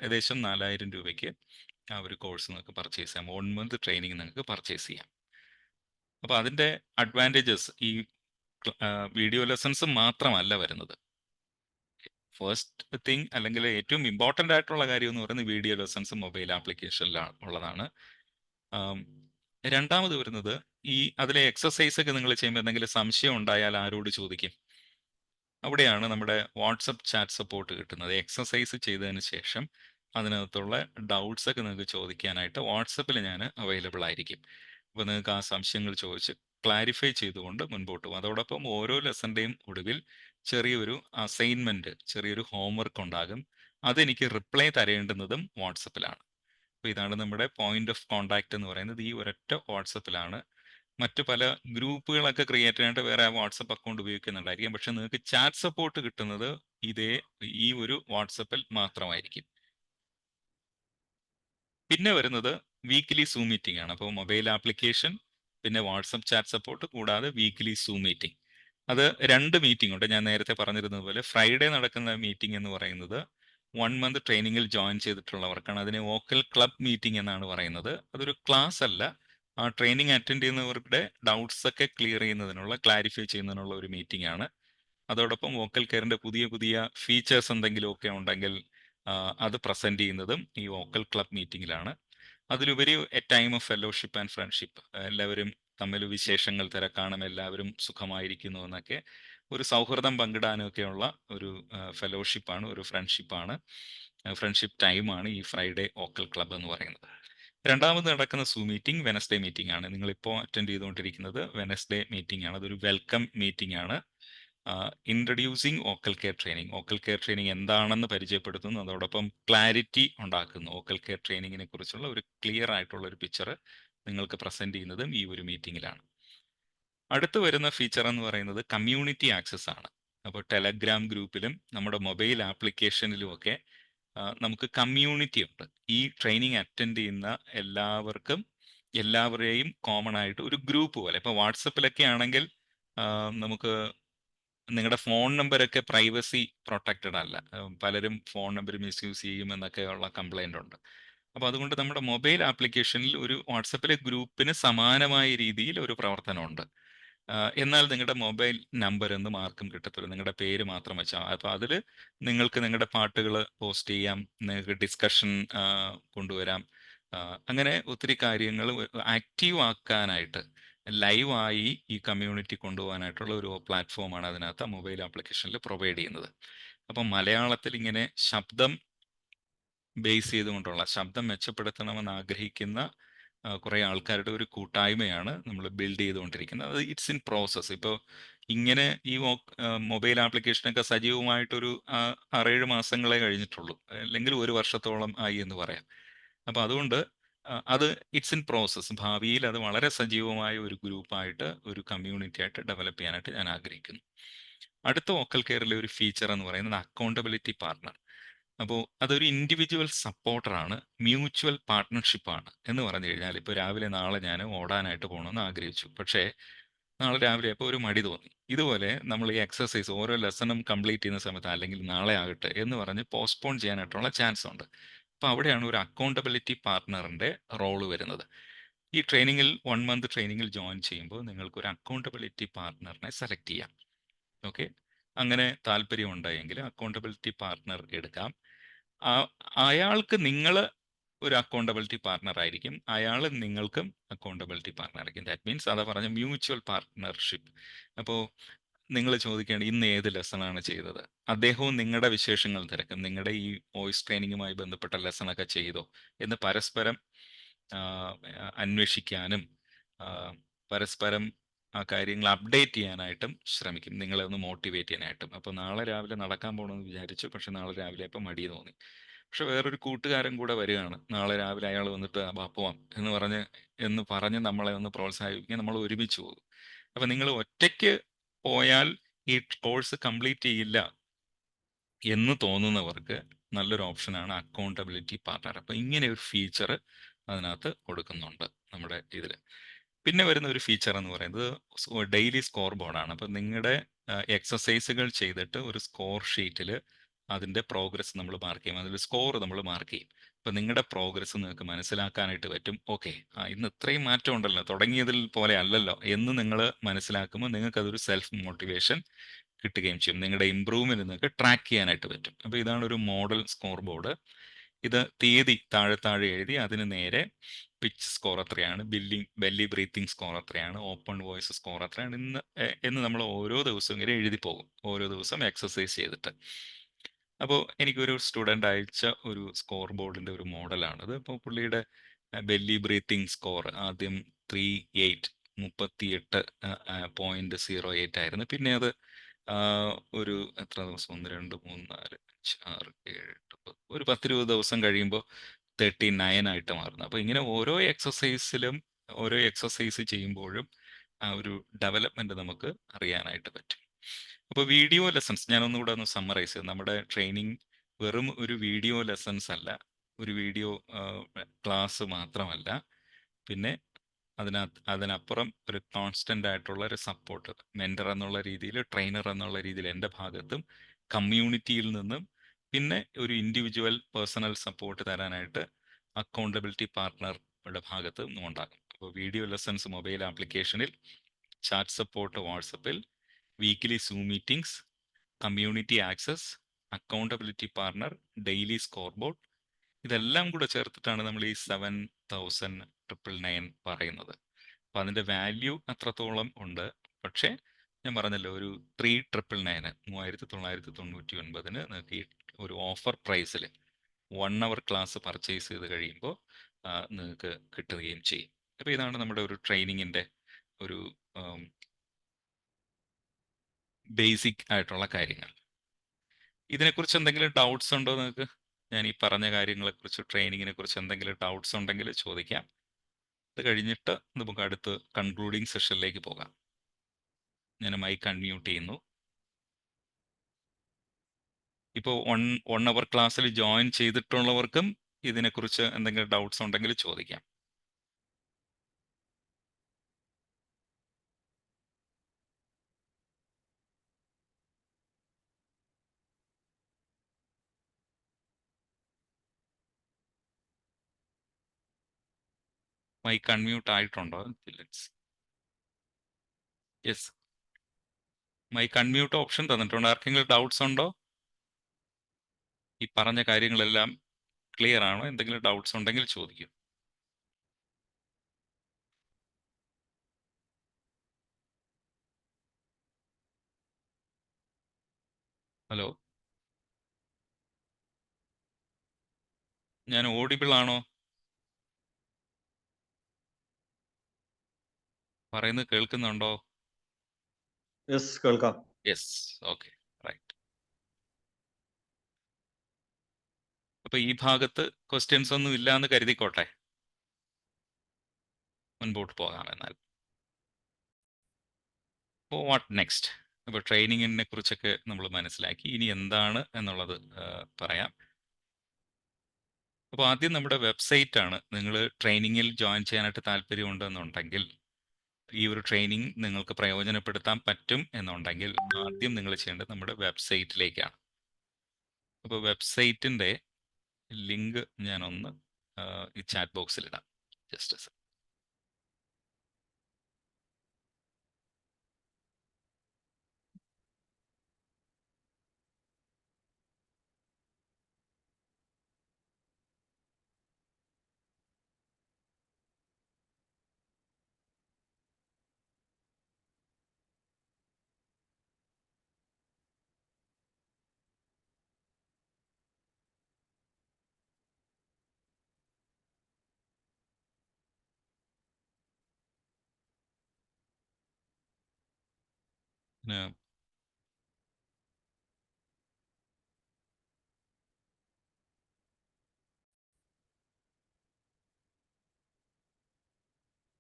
ഏകദേശം 4,000 രൂപയ്ക്ക് ആ ഒരു കോഴ്സ് നിങ്ങൾക്ക് പർച്ചേസ് ചെയ്യാം. 1 month ട്രെയിനിങ് നിങ്ങൾക്ക് പർച്ചേസ് ചെയ്യാം. അപ്പോൾ അതിൻ്റെ അഡ്വാൻറ്റേജസ് ഈ വീഡിയോ ലെസൺസ് മാത്രമല്ല വരുന്നത്. ഫസ്റ്റ് തിങ്, അല്ലെങ്കിൽ ഏറ്റവും ഇമ്പോർട്ടൻ്റ് ആയിട്ടുള്ള കാര്യം എന്ന് പറയുന്നത് വീഡിയോ ലെസൺസ് മൊബൈൽ ആപ്ലിക്കേഷനിലാണ് ഉള്ളതാണ്. 2ാമത് വരുന്നത് അതിലെ എക്സസൈസ് ഒക്കെ നിങ്ങൾ ചെയ്യുമ്പോൾ എന്തെങ്കിലും സംശയം ഉണ്ടായാൽ ആരോട് ചോദിക്കും? അവിടെയാണ് നമ്മുടെ വാട്സപ്പ് ചാറ്റ് സപ്പോർട്ട് കിട്ടുന്നത്. എക്സസൈസ് ചെയ്തതിന് ശേഷം അതിനകത്തുള്ള ഡൗട്ട്സ് ഒക്കെ നിങ്ങൾക്ക് ചോദിക്കാനായിട്ട് വാട്സപ്പിൽ ഞാൻ അവൈലബിൾ ആയിരിക്കും. അപ്പോൾ നിങ്ങൾക്ക് ആ സംശയങ്ങൾ ചോദിച്ച് ക്ലാരിഫൈ ചെയ്തുകൊണ്ട് മുൻപോട്ട് പോകും. അതോടൊപ്പം ഓരോ ലെസൻ്റെയും ഒടുവിൽ ചെറിയൊരു അസൈൻമെൻറ്റ്, ചെറിയൊരു ഹോംവർക്ക് ഉണ്ടാകും. അതെനിക്ക് റിപ്ലൈ തരേണ്ടുന്നതും വാട്സപ്പിലാണ്. അപ്പോൾ ഇതാണ് നമ്മുടെ പോയിന്റ് ഓഫ് കോണ്ടാക്ട് എന്ന് പറയുന്നത്. ഈ ഒരൊറ്റ വാട്സപ്പിലാണ്. മറ്റു പല ഗ്രൂപ്പുകളൊക്കെ ക്രിയേറ്റ് ചെയ്യാനായിട്ട് വേറെ വാട്സപ്പ് അക്കൗണ്ട് ഉപയോഗിക്കുന്നുണ്ടായിരിക്കും. പക്ഷെ നിങ്ങൾക്ക് ചാറ്റ് സപ്പോർട്ട് കിട്ടുന്നത് ഈ ഒരു വാട്സപ്പിൽ മാത്രമായിരിക്കും. പിന്നെ വരുന്നത് വീക്ക്ലി സൂം മീറ്റിംഗ് ആണ്. അപ്പോൾ മൊബൈൽ ആപ്ലിക്കേഷൻ, പിന്നെ വാട്സപ്പ് ചാറ്റ് സപ്പോർട്ട്, കൂടാതെ വീക്ക്ലി സൂം മീറ്റിംഗ്. അത് 2 മീറ്റിംഗ് ഉണ്ട്. ഞാൻ നേരത്തെ പറഞ്ഞിരുന്നത് പോലെ ഫ്രൈഡേ നടക്കുന്ന മീറ്റിംഗ് എന്ന് പറയുന്നത് 1 മന്ത് ട്രെയിനിങ്ങിൽ ജോയിൻ ചെയ്തിട്ടുള്ളവർക്കാണ്. അതിനെ വോക്കൽ ക്ലബ് മീറ്റിംഗ് എന്നാണ് പറയുന്നത്. അതൊരു ക്ലാസ് അല്ല. ആ ട്രെയിനിങ് അറ്റൻഡ് ചെയ്യുന്നവരുടെ ഡൗട്ട്സ് ഒക്കെ ക്ലിയർ ചെയ്യുന്നതിനുള്ള, ക്ലാരിഫൈ ചെയ്യുന്നതിനുള്ള ഒരു മീറ്റിംഗ് ആണ്. അതോടൊപ്പം വോക്കൽ കെയറിന്റെ പുതിയ പുതിയ ഫീച്ചേഴ്സ് എന്തെങ്കിലുമൊക്കെ ഉണ്ടെങ്കിൽ അത് പ്രസന്റ് ചെയ്യുന്നതും ഈ വോക്കൽ ക്ലബ് മീറ്റിംഗിലാണ്. അതിലുപരി a time of fellowship and friendship, എല്ലാവരും തമ്മിൽ വിശേഷങ്ങൾ തിരക്കാനും എല്ലാവരും സുഖമായിരിക്കുന്നു എന്നൊക്കെ ഒരു സൗഹൃദം പങ്കിടാനൊക്കെയുള്ള ഒരു ഫെലോഷിപ്പാണ്, ഒരു ഫ്രണ്ട്ഷിപ്പാണ്, ഫ്രണ്ട്ഷിപ്പ് ടൈമാണ് ഈ ഫ്രൈഡേ വോക്കൽ ക്ലബ് എന്ന് പറയുന്നത്. രണ്ടാമത് നടക്കുന്ന സൂം മീറ്റിംഗ് വെനസ്ഡേ മീറ്റിംഗ് ആണ്. നിങ്ങളിപ്പോൾ അറ്റൻഡ് ചെയ്തുകൊണ്ടിരിക്കുന്നത് വെനസ്ഡേ മീറ്റിംഗ് ആണ്. അതൊരു വെൽക്കം മീറ്റിംഗ് ആണ്. Introducing vocal care training. Vocal care training എന്താണെന്ന് പരിചയപ്പെടുത്തുന്നു. അതോടൊപ്പം ക്ലാരിറ്റി ഉണ്ടാക്കുന്നു. വോക്കൽ കെയർ ട്രെയിനിങ്ങിനെ കുറിച്ചുള്ള ഒരു ക്ലിയർ ആയിട്ടുള്ള ഒരു പിക്ചർ നിങ്ങൾക്ക് പ്രസന്റ് ചെയ്യുന്നതും ഈ ഒരു മീറ്റിംഗിലാണ്. അടുത്ത് വരുന്ന ഫീച്ചർ എന്ന് പറയുന്നത് കമ്മ്യൂണിറ്റി ആക്സസ് ആണ്. അപ്പോൾ ടെലഗ്രാം ഗ്രൂപ്പിലും നമ്മുടെ മൊബൈൽ ആപ്ലിക്കേഷനിലും ഒക്കെ നമുക്ക് കമ്മ്യൂണിറ്റി ഉണ്ട്. ഈ ട്രെയിനിങ് അറ്റൻഡ് ചെയ്യുന്ന എല്ലാവരെയും കോമൺ ആയിട്ട് ഒരു ഗ്രൂപ്പ് പോലെ. ഇപ്പോൾ വാട്സപ്പിലൊക്കെ ആണെങ്കിൽ നമുക്ക് നിങ്ങളുടെ ഫോൺ നമ്പരൊക്കെ പ്രൈവസി പ്രൊട്ടക്റ്റഡ് അല്ല. പലരും ഫോൺ നമ്പർ മിസ്യൂസ് ചെയ്യും എന്നൊക്കെയുള്ള കംപ്ലൈൻ്റ് ഉണ്ട്. അപ്പോൾ അതുകൊണ്ട് നമ്മുടെ മൊബൈൽ ആപ്ലിക്കേഷനിൽ ഒരു വാട്സപ്പിലെ ഗ്രൂപ്പിന് സമാനമായ രീതിയിൽ ഒരു പ്രവർത്തനമുണ്ട്. എന്നാൽ നിങ്ങളുടെ മൊബൈൽ നമ്പർ എന്ന് മാർക്കും കിട്ടത്തില്ല, നിങ്ങളുടെ പേര് മാത്രം വെച്ചാൽ. അപ്പോൾ അതിൽ നിങ്ങൾക്ക് നിങ്ങളുടെ പാട്ടുകൾ പോസ്റ്റ് ചെയ്യാം, നിങ്ങൾക്ക് ഡിസ്കഷൻ കൊണ്ടുവരാം. അങ്ങനെ ഒത്തിരി കാര്യങ്ങൾ ആക്റ്റീവ് ആക്കാനായിട്ട്, ലൈവായി ഈ കമ്മ്യൂണിറ്റി കൊണ്ടുപോകാനായിട്ടുള്ള ഒരു പ്ലാറ്റ്ഫോമാണ് അതിനകത്ത് മൊബൈൽ ആപ്ലിക്കേഷനിൽ പ്രൊവൈഡ് ചെയ്യുന്നത്. അപ്പം മലയാളത്തിൽ ഇങ്ങനെ ശബ്ദം ബേസ് ചെയ്തുകൊണ്ടുള്ള, ശബ്ദം മെച്ചപ്പെടുത്തണമെന്ന് ആഗ്രഹിക്കുന്ന കുറേ ആൾക്കാരുടെ ഒരു കൂട്ടായ്മയാണ് നമ്മൾ ബിൽഡ് ചെയ്തുകൊണ്ടിരിക്കുന്നത്. അത് ഇറ്റ്സ് ഇൻ പ്രോസസ്സ്. ഇപ്പോൾ ഇങ്ങനെ ഈ മൊബൈൽ ആപ്ലിക്കേഷനൊക്കെ സജീവമായിട്ടൊരു 6-7 മാസങ്ങളെ കഴിഞ്ഞിട്ടുള്ളൂ, അല്ലെങ്കിൽ 1 വർഷത്തോളം ആയി എന്ന് പറയാം. അപ്പോൾ അതുകൊണ്ട് അത് ഇറ്റ്സ് ഇൻ പ്രോസസ്സ്. ഭാവിയിൽ അത് വളരെ സജീവമായ ഒരു ഗ്രൂപ്പായിട്ട്, ഒരു കമ്മ്യൂണിറ്റി ആയിട്ട് ഡെവലപ്പ് ചെയ്യാനായിട്ട് ഞാൻ ആഗ്രഹിക്കുന്നു. അടുത്ത വോക്കൽ കെയറിലെ ഒരു ഫീച്ചർ എന്ന് പറയുന്നത് അക്കൗണ്ടബിലിറ്റി പാർട്ണർ. അപ്പോൾ അതൊരു ഇൻഡിവിജ്വൽ സപ്പോർട്ടറാണ്, മ്യൂച്വൽ പാർട്ട്ണർഷിപ്പാണ്. എന്ന് പറഞ്ഞു കഴിഞ്ഞാൽ, ഇപ്പോൾ നാളെ ഞാൻ ഓടാനായിട്ട് പോകണമെന്ന് ആഗ്രഹിച്ചു, പക്ഷേ നാളെ രാവിലെ അപ്പോൾ ഒരു മടി തോന്നി. ഇതുപോലെ നമ്മൾ ഈ എക്സസൈസ് ഓരോ ലെസണും കംപ്ലീറ്റ് ചെയ്യുന്ന സമയത്ത്, അല്ലെങ്കിൽ നാളെ ആകട്ടെ എന്ന് പറഞ്ഞ് പോസ്റ്റ്പോൺ ചെയ്യാനായിട്ടുള്ള ചാൻസ് ഉണ്ട്. അപ്പോൾ അവിടെയാണ് ഒരു അക്കൗണ്ടബിലിറ്റി പാർട്ട്ണറിൻ്റെ റോള് വരുന്നത്. ഈ ട്രെയിനിങ്ങിൽ 1 മന്ത് ട്രെയിനിങ്ങിൽ ജോയിൻ ചെയ്യുമ്പോൾ നിങ്ങൾക്ക് ഒരു അക്കൗണ്ടബിലിറ്റി പാർട്ട്ണറിനെ സെലക്ട് ചെയ്യാം. ഓക്കെ, അങ്ങനെ താല്പര്യം ഉണ്ടായെങ്കിൽ അക്കൗണ്ടബിലിറ്റി പാർട്ട്ണർ എടുക്കാം. അയാൾക്ക് നിങ്ങൾ ഒരു അക്കൗണ്ടബിലിറ്റി പാർട്ട്ണർ ആയിരിക്കും, അയാൾ നിങ്ങൾക്കും അക്കൗണ്ടബിലിറ്റി പാർട്ട്ണർ ആയിരിക്കും. ദാറ്റ് മീൻസ് അതാ പറഞ്ഞ മ്യൂച്വൽ പാർട്ട്ണർഷിപ്പ്. അപ്പോൾ നിങ്ങൾ ചോദിക്കേണ്ട ഇന്ന് ഏത് ലെസണാണ് ചെയ്തത്, അദ്ദേഹവും നിങ്ങളുടെ വിശേഷങ്ങൾ തിരക്കും. നിങ്ങളുടെ ഈ വോയിസ് ട്രെയിനിങ്ങുമായി ബന്ധപ്പെട്ട ലെസണൊക്കെ ചെയ്തോ എന്ന് പരസ്പരം അന്വേഷിക്കാനും പരസ്പരം ആ കാര്യങ്ങൾ അപ്ഡേറ്റ് ചെയ്യാനായിട്ടും ശ്രമിക്കും, നിങ്ങളെ ഒന്ന് മോട്ടിവേറ്റ് ചെയ്യാനായിട്ടും. അപ്പോൾ നാളെ രാവിലെ നടക്കാൻ പോകണമെന്ന് വിചാരിച്ചു, പക്ഷെ നാളെ രാവിലെ അപ്പം മടി തോന്നി. പക്ഷെ വേറൊരു കൂട്ടുകാരൻ കൂടെ വരികയാണ്, നാളെ രാവിലെ അയാൾ വന്നിട്ട് പോവാം എന്ന് പറഞ്ഞ് നമ്മളെ ഒന്ന് പ്രോത്സാഹിപ്പിക്കാൻ നമ്മൾ ഒരുമിച്ച് പോകും. അപ്പം നിങ്ങൾ ഒറ്റയ്ക്ക് പോയാൽ ഈ കോഴ്സ് കംപ്ലീറ്റ് ചെയ്യില്ല എന്ന് തോന്നുന്നവർക്ക് നല്ലൊരു ഓപ്ഷനാണ് അക്കൗണ്ടബിലിറ്റി പാർട്ട്ണർ. അപ്പം ഇങ്ങനെ ഒരു ഫീച്ചർ അതിനകത്ത് കൊടുക്കുന്നുണ്ട് നമ്മുടെ ഇതിൽ. പിന്നെ വരുന്ന ഒരു ഫീച്ചർ എന്ന് പറയുന്നത് ഡെയിലി സ്കോർ ബോർഡാണ്. അപ്പം നിങ്ങളുടെ എക്സസൈസുകൾ ചെയ്തിട്ട് ഒരു സ്കോർ ഷീറ്റിൽ അതിൻ്റെ പ്രോഗ്രസ് നമ്മൾ മാർക്ക് ചെയ്യും, അതിൽ സ്കോർ നമ്മൾ മാർക്ക് ചെയ്യും. അപ്പം നിങ്ങളുടെ പ്രോഗ്രസ് നിങ്ങൾക്ക് മനസ്സിലാക്കാനായിട്ട് പറ്റും. ഓക്കെ, ഇന്ന് ഇത്രയും മാറ്റം ഉണ്ടല്ലോ, തുടങ്ങിയതിൽ പോലെ അല്ലല്ലോ എന്ന് നിങ്ങൾ മനസ്സിലാക്കുമ്പോൾ നിങ്ങൾക്കതൊരു സെൽഫ് മോട്ടിവേഷൻ കിട്ടുകയും ചെയ്യും. നിങ്ങളുടെ ഇമ്പ്രൂവ്മെന്റ് നിങ്ങൾക്ക് ട്രാക്ക് ചെയ്യാനായിട്ട് പറ്റും. അപ്പോൾ ഇതാണ് ഒരു മോഡൽ സ്കോർ ബോർഡ്. ഇത് തീയതി താഴെ താഴെ എഴുതി അതിന് നേരെ പിച്ച് സ്കോർ എത്രയാണ്, ബെല്ലി ബ്രീത്തിങ് സ്കോർ എത്രയാണ്, ഓപ്പൺ വോയിസ് സ്കോർ എത്രയാണ് എന്ന് നമ്മൾ ഓരോ ദിവസവും ഇങ്ങനെ എഴുതി പോകും, ഓരോ ദിവസം എക്സസൈസ് ചെയ്തിട്ട്. അപ്പോൾ എനിക്കൊരു സ്റ്റുഡൻ്റ് അയച്ച ഒരു സ്കോർ ബോർഡിൻ്റെ ഒരു മോഡലാണിത്. അപ്പോൾ പുള്ളിയുടെ ബെല്ലി ബ്രീത്തിങ് സ്കോർ ആദ്യം 38 38.08 ആയിരുന്നു. പിന്നെ അത് ഒരു എത്ര ദിവസം, 1 2 3 4 5 6 7 8 ഒരു 10-20 ദിവസം കഴിയുമ്പോൾ 39 ആയിട്ട് മാറുന്നു. അപ്പോൾ ഇങ്ങനെ ഓരോ എക്സസൈസ് ചെയ്യുമ്പോഴും ആ ഒരു ഡെവലപ്മെന്റ് നമുക്ക് അറിയാനായിട്ട് പറ്റും. അപ്പോൾ വീഡിയോ ലെസൺസ് ഞാനൊന്നുകൂടെ ഒന്ന് സമ്മറൈസ് ചെയ്തു. നമ്മുടെ ട്രെയിനിങ് വെറും ഒരു വീഡിയോ ലെസൺസ് അല്ല, ഒരു വീഡിയോ ക്ലാസ് മാത്രമല്ല, പിന്നെ അതിനപ്പുറം ഒരു കോൺസ്റ്റന്റ് ആയിട്ടുള്ള ഒരു സപ്പോർട്ട്, മെന്റർ എന്നുള്ള രീതിയിൽ, ട്രെയിനർ എന്നുള്ള രീതിയിൽ എൻ്റെ ഭാഗത്തും കമ്മ്യൂണിറ്റിയിൽ നിന്നും, പിന്നെ ഒരു ഇൻഡിവിജ്വൽ പേഴ്സണൽ സപ്പോർട്ട് തരാനായിട്ട് അക്കൗണ്ടബിലിറ്റി പാർട്ട്ണറുടെ ഭാഗത്ത് നിന്നും ഉണ്ടാകും. അപ്പോൾ വീഡിയോ ലെസൺസ് മൊബൈൽ ആപ്ലിക്കേഷനിൽ, ചാറ്റ് സപ്പോർട്ട് വാട്സപ്പിൽ, weekly zoom meetings, community access, accountability partner, daily score board, ഇതെല്ലാം കൂടെ ചേർത്തിട്ടാണ് നമ്മൾ ഈ 7,999 പറയുന്നത്. അപ്പം അതിൻ്റെ വാല്യൂ അത്രത്തോളം ഉണ്ട്. പക്ഷേ ഞാൻ പറഞ്ഞല്ലോ, ഒരു 3,999 3,999 നിങ്ങൾക്ക് ഈ ഒരു ഓഫർ പ്രൈസിൽ 1 hour ക്ലാസ് പർച്ചേസ് ചെയ്ത് കഴിയുമ്പോൾ നിങ്ങൾക്ക് കിട്ടുകയും ചെയ്യും. അപ്പോൾ ഇതാണ് നമ്മുടെ ഒരു ട്രെയിനിങ്ങിൻ്റെ ഒരു ബേസിക് ആയിട്ടുള്ള കാര്യങ്ങൾ. ഇതിനെക്കുറിച്ച് എന്തെങ്കിലും ഡൗട്ട്സ് ഉണ്ടോ നിങ്ങൾക്ക്? ഞാൻ ഈ പറഞ്ഞ കാര്യങ്ങളെക്കുറിച്ച്, ട്രെയിനിങ്ങിനെ കുറിച്ച് എന്തെങ്കിലും ഡൗട്ട്സ് ഉണ്ടെങ്കിൽ ചോദിക്കാം. അത് കഴിഞ്ഞിട്ട് നമുക്ക് അടുത്ത് കൺക്ലൂഡിങ് സെഷനിലേക്ക് പോകാം. ഞാൻ മൈക്ക് അൺമ്യൂട്ട് ചെയ്യുന്നു. ഇപ്പോൾ 1 hour ക്ലാസ്സിൽ ജോയിൻ ചെയ്തിട്ടുള്ളവർക്കും ഇതിനെക്കുറിച്ച് എന്തെങ്കിലും ഡൗട്ട്സ് ഉണ്ടെങ്കിൽ ചോദിക്കാം. മൈക്ക് അൺമ്യൂട്ട് ആയിട്ടുണ്ടോ? യെസ്, മൈക്ക് അൺമ്യൂട്ട് ഓപ്ഷൻ തന്നിട്ടുണ്ട്. ആർക്കെങ്കിലും ഡൗട്ട്സ് ഉണ്ടോ? ഈ പറഞ്ഞ കാര്യങ്ങളെല്ലാം ക്ലിയർ ആണോ? എന്തെങ്കിലും ഡൗട്ട്സ് ഉണ്ടെങ്കിൽ ചോദിക്കും. ഹലോ, ഞാൻ ഓഡിബിൾ ആണോ? പറയുന്നത് കേൾക്കുന്നുണ്ടോ? യെസ്, കേൾക്കാം. Yes, okay, right. അപ്പൊ ഈ ഭാഗത്ത് ക്വസ്റ്റ്യൻസ് ഒന്നും ഇല്ല എന്ന് കരുതിക്കോട്ടെ, മുൻപോട്ട് പോകാം. എന്നാൽ അപ്പോൾ വാട്ട് നെക്സ്റ്റ്? അപ്പോൾ ട്രെയിനിങ്ങിനെ കുറിച്ചൊക്കെ നമ്മൾ മനസ്സിലാക്കി. ഇനി എന്താണ് എന്നുള്ളത് പറയാം. അപ്പോൾ ആദ്യം നമ്മുടെ വെബ്സൈറ്റ് ആണ്. നിങ്ങൾ ട്രെയിനിങ്ങിൽ ജോയിൻ ചെയ്യാനായിട്ട് താല്പര്യമുണ്ടെന്നുണ്ടെങ്കിൽ, ഈ ഒരു ട്രെയിനിങ് നിങ്ങൾക്ക് പ്രയോജനപ്പെടുത്താൻ പറ്റും എന്നുണ്ടെങ്കിൽ, ആദ്യം നിങ്ങൾ ചെയ്യേണ്ടത് നമ്മുടെ വെബ്സൈറ്റിലേക്കാണ്. അപ്പോൾ വെബ്സൈറ്റിൻ്റെ ലിങ്ക് ഞാനൊന്ന് ഈ ചാറ്റ് ബോക്സിൽ ഇടാം. ജസ്റ്റ്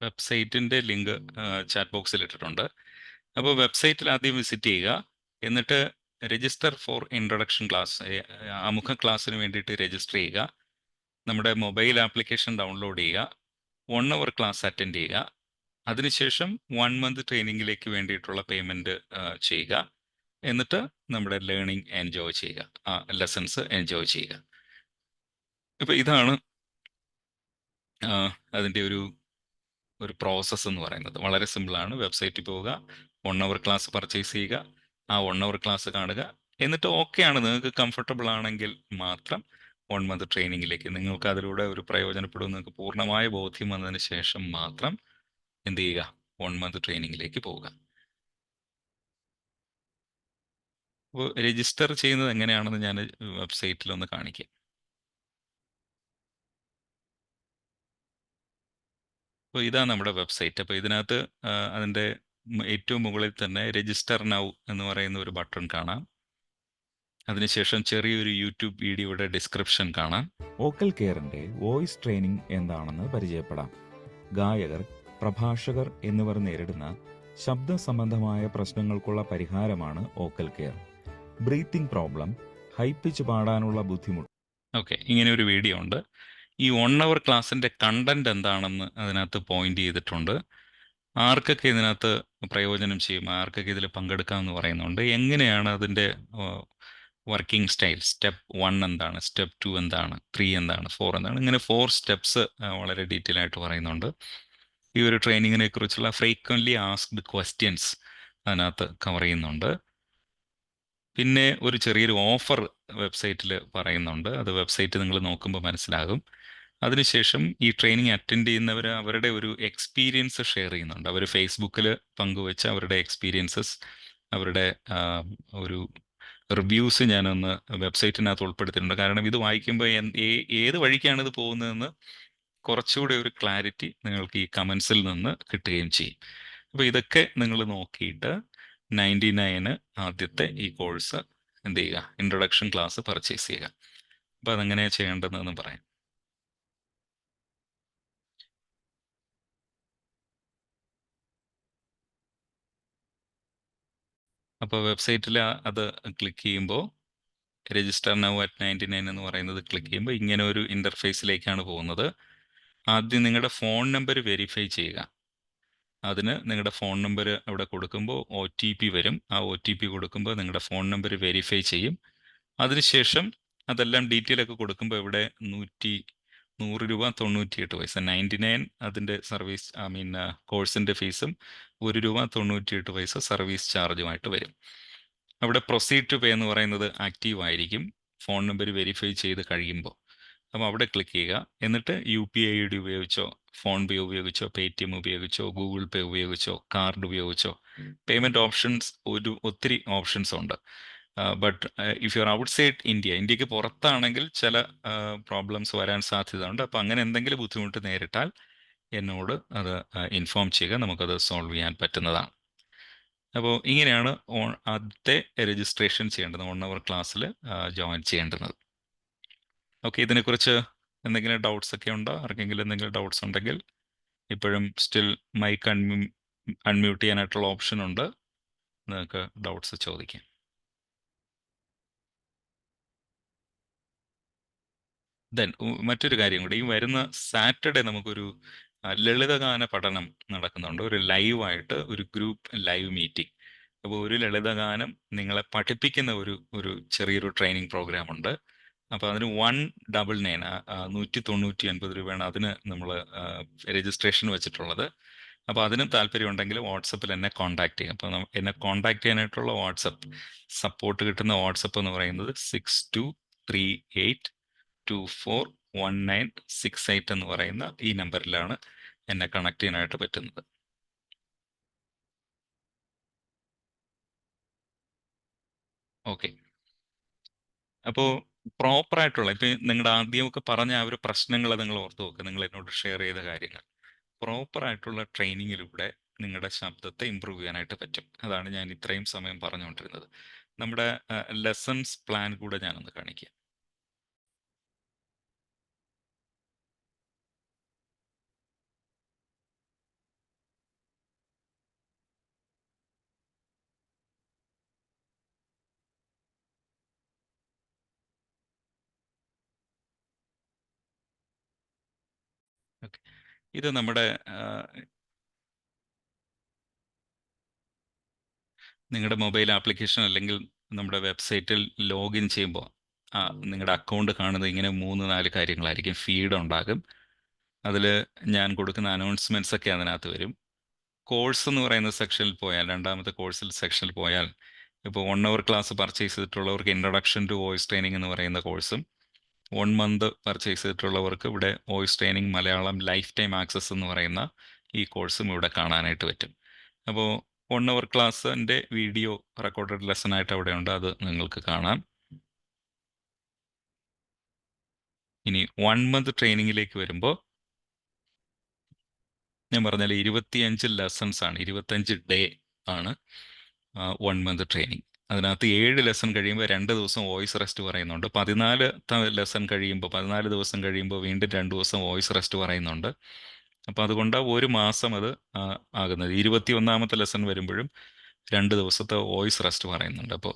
വെബ്സൈറ്റിൻ്റെ ലിങ്ക് ചാറ്റ് ബോക്സിൽ ഇട്ടിട്ടുണ്ട്. അപ്പോൾ വെബ്സൈറ്റിൽ ആദ്യം വിസിറ്റ് ചെയ്യുക. എന്നിട്ട് രജിസ്റ്റർ ഫോർ ഇൻട്രൊഡക്ഷൻ ക്ലാസ്, ആമുഖ ക്ലാസ്സിന് വേണ്ടിയിട്ട് രജിസ്റ്റർ ചെയ്യുക. നമ്മുടെ മൊബൈൽ ആപ്ലിക്കേഷൻ ഡൗൺലോഡ് ചെയ്യുക. 1 hour ക്ലാസ് അറ്റൻഡ് ചെയ്യുക. അതിനുശേഷം 1 month ട്രെയിനിങ്ങിലേക്ക് വേണ്ടിയിട്ടുള്ള പേയ്മെൻറ്റ് ചെയ്യുക. എന്നിട്ട് നമ്മുടെ ലേണിംഗ് എൻജോയ് ചെയ്യുക, ആ ലെസൺസ് എൻജോയ് ചെയ്യുക. ഇപ്പോൾ ഇതാണ് അതിൻ്റെ ഒരു പ്രോസസ്സ് എന്ന് പറയുന്നത്. വളരെ സിമ്പിളാണ്. വെബ്സൈറ്റിൽ പോവുക, 1 hour ക്ലാസ് പർച്ചേസ് ചെയ്യുക, ആ 1 hour ക്ലാസ് കാണുക. എന്നിട്ട് ഓക്കെ ആണ്, നിങ്ങൾക്ക് കംഫർട്ടബിൾ ആണെങ്കിൽ മാത്രം 1 മന്ത് ട്രെയിനിങ്ങിലേക്ക്. നിങ്ങൾക്ക് അതിലൂടെ ഒരു പ്രയോജനപ്പെടും നിങ്ങൾക്ക് പൂർണ്ണമായ ബോധ്യം വന്നതിന് ശേഷം മാത്രം എന്ത് ചെയ്യുക, 1 മന്ത് ട്രെയിനിങ്ങിലേക്ക് പോവുക. അപ്പോൾ രജിസ്റ്റർ ചെയ്യുന്നത് എങ്ങനെയാണെന്ന് ഞാൻ വെബ്സൈറ്റിൽ ഒന്ന് കാണിക്കാം. അപ്പോൾ ഇതാണ് നമ്മുടെ വെബ്സൈറ്റ്. അപ്പോൾ ഇതിനകത്ത് അതിൻ്റെ ഏറ്റവും മുകളിൽ തന്നെ രജിസ്റ്റർ നൗ എന്ന് പറയുന്ന ഒരു ബട്ടൺ കാണാം. അതിനുശേഷം ചെറിയൊരു യൂട്യൂബ് വീഡിയോയുടെ ഡിസ്ക്രിപ്ഷൻ കാണാം. വോക്കൽ കെയറിന്റെ വോയിസ് ട്രെയിനിങ് എന്താണെന്ന് പരിചയപ്പെടാം. ഗായകർ, പ്രഭാഷകർ എന്നിവർ നേരിടുന്ന ശബ്ദ സംബന്ധമായ പ്രശ്നങ്ങൾക്കുള്ള പരിഹാരമാണ് vocal care. Breathing problem, high pitch പാടാനുള്ള ബുദ്ധിമുട്ട്. ഓക്കെ, ഇങ്ങനെ ഒരു വീഡിയോ ഉണ്ട്. ഈ 1 അവർ ക്ലാസ്സിൻ്റെ കണ്ടന്റ് എന്താണെന്ന് അതിനകത്ത് പോയിന്റ് ചെയ്തിട്ടുണ്ട്. ആർക്കൊക്കെ ഇതിനകത്ത് പ്രയോജനം ചെയ്യും, ആർക്കൊക്കെ ഇതിൽ പങ്കെടുക്കാമെന്ന് പറയുന്നുണ്ട്. എങ്ങനെയാണ് അതിൻ്റെ വർക്കിംഗ് സ്റ്റൈൽ, സ്റ്റെപ്പ് 1 എന്താണ്, സ്റ്റെപ്പ് 2 എന്താണ്, 3 എന്താണ്, 4 എന്താണ്, ഇങ്ങനെ 4 സ്റ്റെപ്സ് വളരെ ഡീറ്റെയിൽ ആയിട്ട് പറയുന്നുണ്ട്. ഈ ഒരു ട്രെയിനിങ്ങിനെ കുറിച്ചുള്ള ഫ്രീക്വൻ്റ്ലി ആസ്ക്ഡ് ക്വസ്റ്റ്യൻസ് അതിനകത്ത് കവർ ചെയ്യുന്നുണ്ട്. പിന്നെ ഒരു ചെറിയൊരു ഓഫർ വെബ്സൈറ്റിൽ പറയുന്നുണ്ട്. അത് വെബ്സൈറ്റ് നിങ്ങൾ നോക്കുമ്പോൾ മനസ്സിലാകും. അതിനുശേഷം ഈ ട്രെയിനിങ് അറ്റൻഡ് ചെയ്യുന്നവർ അവരുടെ ഒരു എക്സ്പീരിയൻസ് ഷെയർ ചെയ്യുന്നുണ്ട്. അവർ ഫേസ്ബുക്കിൽ പങ്കുവെച്ച അവരുടെ എക്സ്പീരിയൻസസ്, അവരുടെ ഒരു റിവ്യൂസ് ഞാനൊന്ന് വെബ്സൈറ്റിനകത്ത് ഉൾപ്പെടുത്തിയിട്ടുണ്ട്. കാരണം ഇത് വായിക്കുമ്പോൾ ഏത് വഴിക്കാണ് ഇത് പോകുന്നതെന്ന് കുറച്ചുകൂടെ ഒരു ക്ലാരിറ്റി നിങ്ങൾക്ക് ഈ കമൻസിൽ നിന്ന് കിട്ടുകയും ചെയ്യും. അപ്പോൾ ഇതൊക്കെ നിങ്ങൾ നോക്കിയിട്ട് 99 ആദ്യത്തെ ഈ കോഴ്സ് എന്ത് ചെയ്യുക, ഇൻട്രൊഡക്ഷൻ ക്ലാസ് പർച്ചേസ് ചെയ്യുക. അപ്പോൾ അതെങ്ങനെയാണ് ചെയ്യേണ്ടതെന്ന് പറയാം. അപ്പോൾ വെബ്സൈറ്റിൽ അത് ക്ലിക്ക് ചെയ്യുമ്പോൾ രജിസ്റ്റർ നൗ അറ്റ് 99 എന്ന് പറയുന്നത് ക്ലിക്ക് ചെയ്യുമ്പോൾ ഇങ്ങനെ ഒരു ഇൻ്റർഫേസിലേക്കാണ് പോകുന്നത്. ആദ്യം നിങ്ങളുടെ ഫോൺ നമ്പർ വെരിഫൈ ചെയ്യുക. അതിന് നിങ്ങളുടെ ഫോൺ നമ്പർ അവിടെ കൊടുക്കുമ്പോൾ OTP വരും. ആ OTP കൊടുക്കുമ്പോൾ നിങ്ങളുടെ ഫോൺ നമ്പർ വെരിഫൈ ചെയ്യും. അതിനുശേഷം അതെല്ലാം ഡീറ്റെയിൽ ഒക്കെ കൊടുക്കുമ്പോൾ ഇവിടെ 100 രൂപ 98 പൈസ 99 അതിൻ്റെ സർവീസ് കോഴ്സിൻ്റെ ഫീസും 1 രൂപ 98 പൈസ സർവീസ് ചാർജുമായിട്ട് വരും. അവിടെ പ്രൊസീഡ് ടു പേ എന്ന് പറയുന്നത് ആക്റ്റീവ് ആയിരിക്കും ഫോൺ നമ്പർ വെരിഫൈ ചെയ്ത് കഴിയുമ്പോൾ. അപ്പോൾ അവിടെ ക്ലിക്ക് ചെയ്യുക. എന്നിട്ട് UPI ID ഉപയോഗിച്ചോ, ഫോൺ പേ ഉപയോഗിച്ചോ, Paytm ഉപയോഗിച്ചോ, ഗൂഗിൾ പേ ഉപയോഗിച്ചോ, കാർഡ് ഉപയോഗിച്ചോ, പേയ്മെൻറ്റ് ഓപ്ഷൻസ് ഒത്തിരി ഓപ്ഷൻസ് ഉണ്ട്. But if you are outside ഇന്ത്യക്ക് പുറത്താണെങ്കിൽ ചില പ്രോബ്ലംസ് വരാൻ സാധ്യതയുണ്ട്. അപ്പോൾ അങ്ങനെ എന്തെങ്കിലും ബുദ്ധിമുട്ട് നേരിട്ടാൽ എന്നോട് അത് ഇൻഫോം ചെയ്യുക, നമുക്കത് സോൾവ് ചെയ്യാൻ പറ്റുന്നതാണ്. അപ്പോൾ ഇങ്ങനെയാണ് ആദ്യത്തെ രജിസ്ട്രേഷൻ ചെയ്യേണ്ടത്, 1 അവർ ക്ലാസ്സിൽ ജോയിൻ ചെയ്യേണ്ടുന്നത്. ഓക്കെ, ഇതിനെക്കുറിച്ച് എന്തെങ്കിലും ഡൗട്ട്സ് ഒക്കെ ഉണ്ടോ? ആർക്കെങ്കിലും എന്തെങ്കിലും ഡൗട്ട്സ് ഉണ്ടെങ്കിൽ ഇപ്പോഴും സ്റ്റിൽ മൈക്ക് അൺമ്യൂട്ട് ചെയ്യാനായിട്ടുള്ള ഓപ്ഷൻ ഉണ്ട്, നിങ്ങൾക്ക് ഡൗട്ട്സ് ചോദിക്കാം. ദെൻ മറ്റൊരു കാര്യം കൂടി, ഈ വരുന്ന സാറ്റർഡേ നമുക്കൊരു ലളിതഗാന പഠനം നടക്കുന്നുണ്ട്. ഒരു ലൈവായിട്ട് ഒരു ഗ്രൂപ്പ് ലൈവ് മീറ്റിംഗ്. അപ്പോൾ ഒരു ലളിതഗാനം നിങ്ങളെ പഠിപ്പിക്കുന്ന ഒരു ചെറിയൊരു ട്രെയിനിങ് പ്രോഗ്രാം ഉണ്ട്. അപ്പോൾ അതിന് 199 199 രൂപയാണ് അതിന് നമ്മൾ രജിസ്ട്രേഷൻ വെച്ചിട്ടുള്ളത്. അപ്പോൾ അതിനും താല്പര്യമുണ്ടെങ്കിൽ വാട്സപ്പിൽ എന്നെ കോൺടാക്ട് ചെയ്യും. അപ്പോൾ എന്നെ കോൺടാക്ട് ചെയ്യാനായിട്ടുള്ള വാട്സപ്പ് സപ്പോർട്ട് കിട്ടുന്ന വാട്സപ്പ് എന്ന് പറയുന്നത് 6238241968 എന്ന് പറയുന്ന ഈ നമ്പറിലാണ് എന്നെ കണക്ട് ചെയ്യാനായിട്ട് പറ്റുന്നത്. ഓക്കെ, അപ്പോൾ പ്രോപ്പറായിട്ടുള്ള ഇപ്പം നിങ്ങളുടെ ആദ്യമൊക്കെ പറഞ്ഞ ആ ഒരു പ്രശ്നങ്ങൾ നിങ്ങൾ ഓർത്ത് നോക്കുക, നിങ്ങൾ എന്നോട് ഷെയർ ചെയ്ത കാര്യങ്ങൾ. പ്രോപ്പറായിട്ടുള്ള ട്രെയിനിങ്ങിലൂടെ നിങ്ങളുടെ ശബ്ദത്തെ ഇമ്പ്രൂവ് ചെയ്യാനായിട്ട് പറ്റും. അതാണ് ഞാൻ ഇത്രയും സമയം പറഞ്ഞുകൊണ്ടിരുന്നത്. നമ്മുടെ ലെസൺസ് പ്ലാൻ കൂടെ ഞാനൊന്ന് കാണിക്കാം. ഓക്കെ, ഇത് നമ്മുടെ നിങ്ങളുടെ മൊബൈൽ ആപ്ലിക്കേഷൻ അല്ലെങ്കിൽ നമ്മുടെ വെബ്സൈറ്റിൽ ലോഗിൻ ചെയ്യുമ്പോൾ നിങ്ങളുടെ അക്കൗണ്ട് കാണുന്നത് ഇങ്ങനെ 3-4 കാര്യങ്ങളായിരിക്കും. ഫീഡ് ഉണ്ടാകും, അതിൽ ഞാൻ കൊടുക്കുന്ന അനൗൺസ്മെൻറ്റ്സ് ഒക്കെ അതിനകത്ത് വരും. കോഴ്സ് എന്ന് പറയുന്ന സെക്ഷനിൽ പോയാൽ, രണ്ടാമത്തെ കോഴ്സിൽ സെക്ഷനിൽ പോയാൽ, ഇപ്പോൾ 1 അവർ ക്ലാസ് പർച്ചേസ് ചെയ്തിട്ടുള്ളവർക്ക് ഇൻട്രൊഡക്ഷൻ ടു വോയിസ് ട്രെയിനിങ് എന്ന് പറയുന്ന കോഴ്സും 1 മന്ത് പർച്ചേസ് ചെയ്തിട്ടുള്ളവർക്ക് ഇവിടെ voice training Malayalam life time access എന്ന് പറയുന്ന ഈ കോഴ്സും ഇവിടെ കാണാനായിട്ട് പറ്റും. അപ്പോൾ 1 അവർ ക്ലാസ്സിൻ്റെ വീഡിയോ റെക്കോർഡഡ് ലെസൺ ആയിട്ട് അവിടെ ഉണ്ട്, അത് നിങ്ങൾക്ക് കാണാം. ഇനി 1 മന്ത് ട്രെയിനിങ്ങിലേക്ക് വരുമ്പോൾ ഞാൻ പറഞ്ഞാൽ 25 ലെസൺസ് ആണ്, 25 ഡേ ആണ് 1 മന്ത് ട്രെയിനിങ്. അതിനകത്ത് 7 ലെസൺ കഴിയുമ്പോൾ 2 ദിവസം വോയിസ് റെസ്റ്റ് പറയുന്നുണ്ട്. 14 ലെസൺ കഴിയുമ്പോൾ 14 ദിവസം കഴിയുമ്പോൾ വീണ്ടും 2 ദിവസം വോയിസ് റെസ്റ്റ് പറയുന്നുണ്ട്. അപ്പോൾ അതുകൊണ്ട് 1 മാസം അത് ആകുന്നത്. 21ാമത്തെ ലെസൺ വരുമ്പോഴും 2 ദിവസത്തെ വോയിസ് റെസ്റ്റ് പറയുന്നുണ്ട്. അപ്പോൾ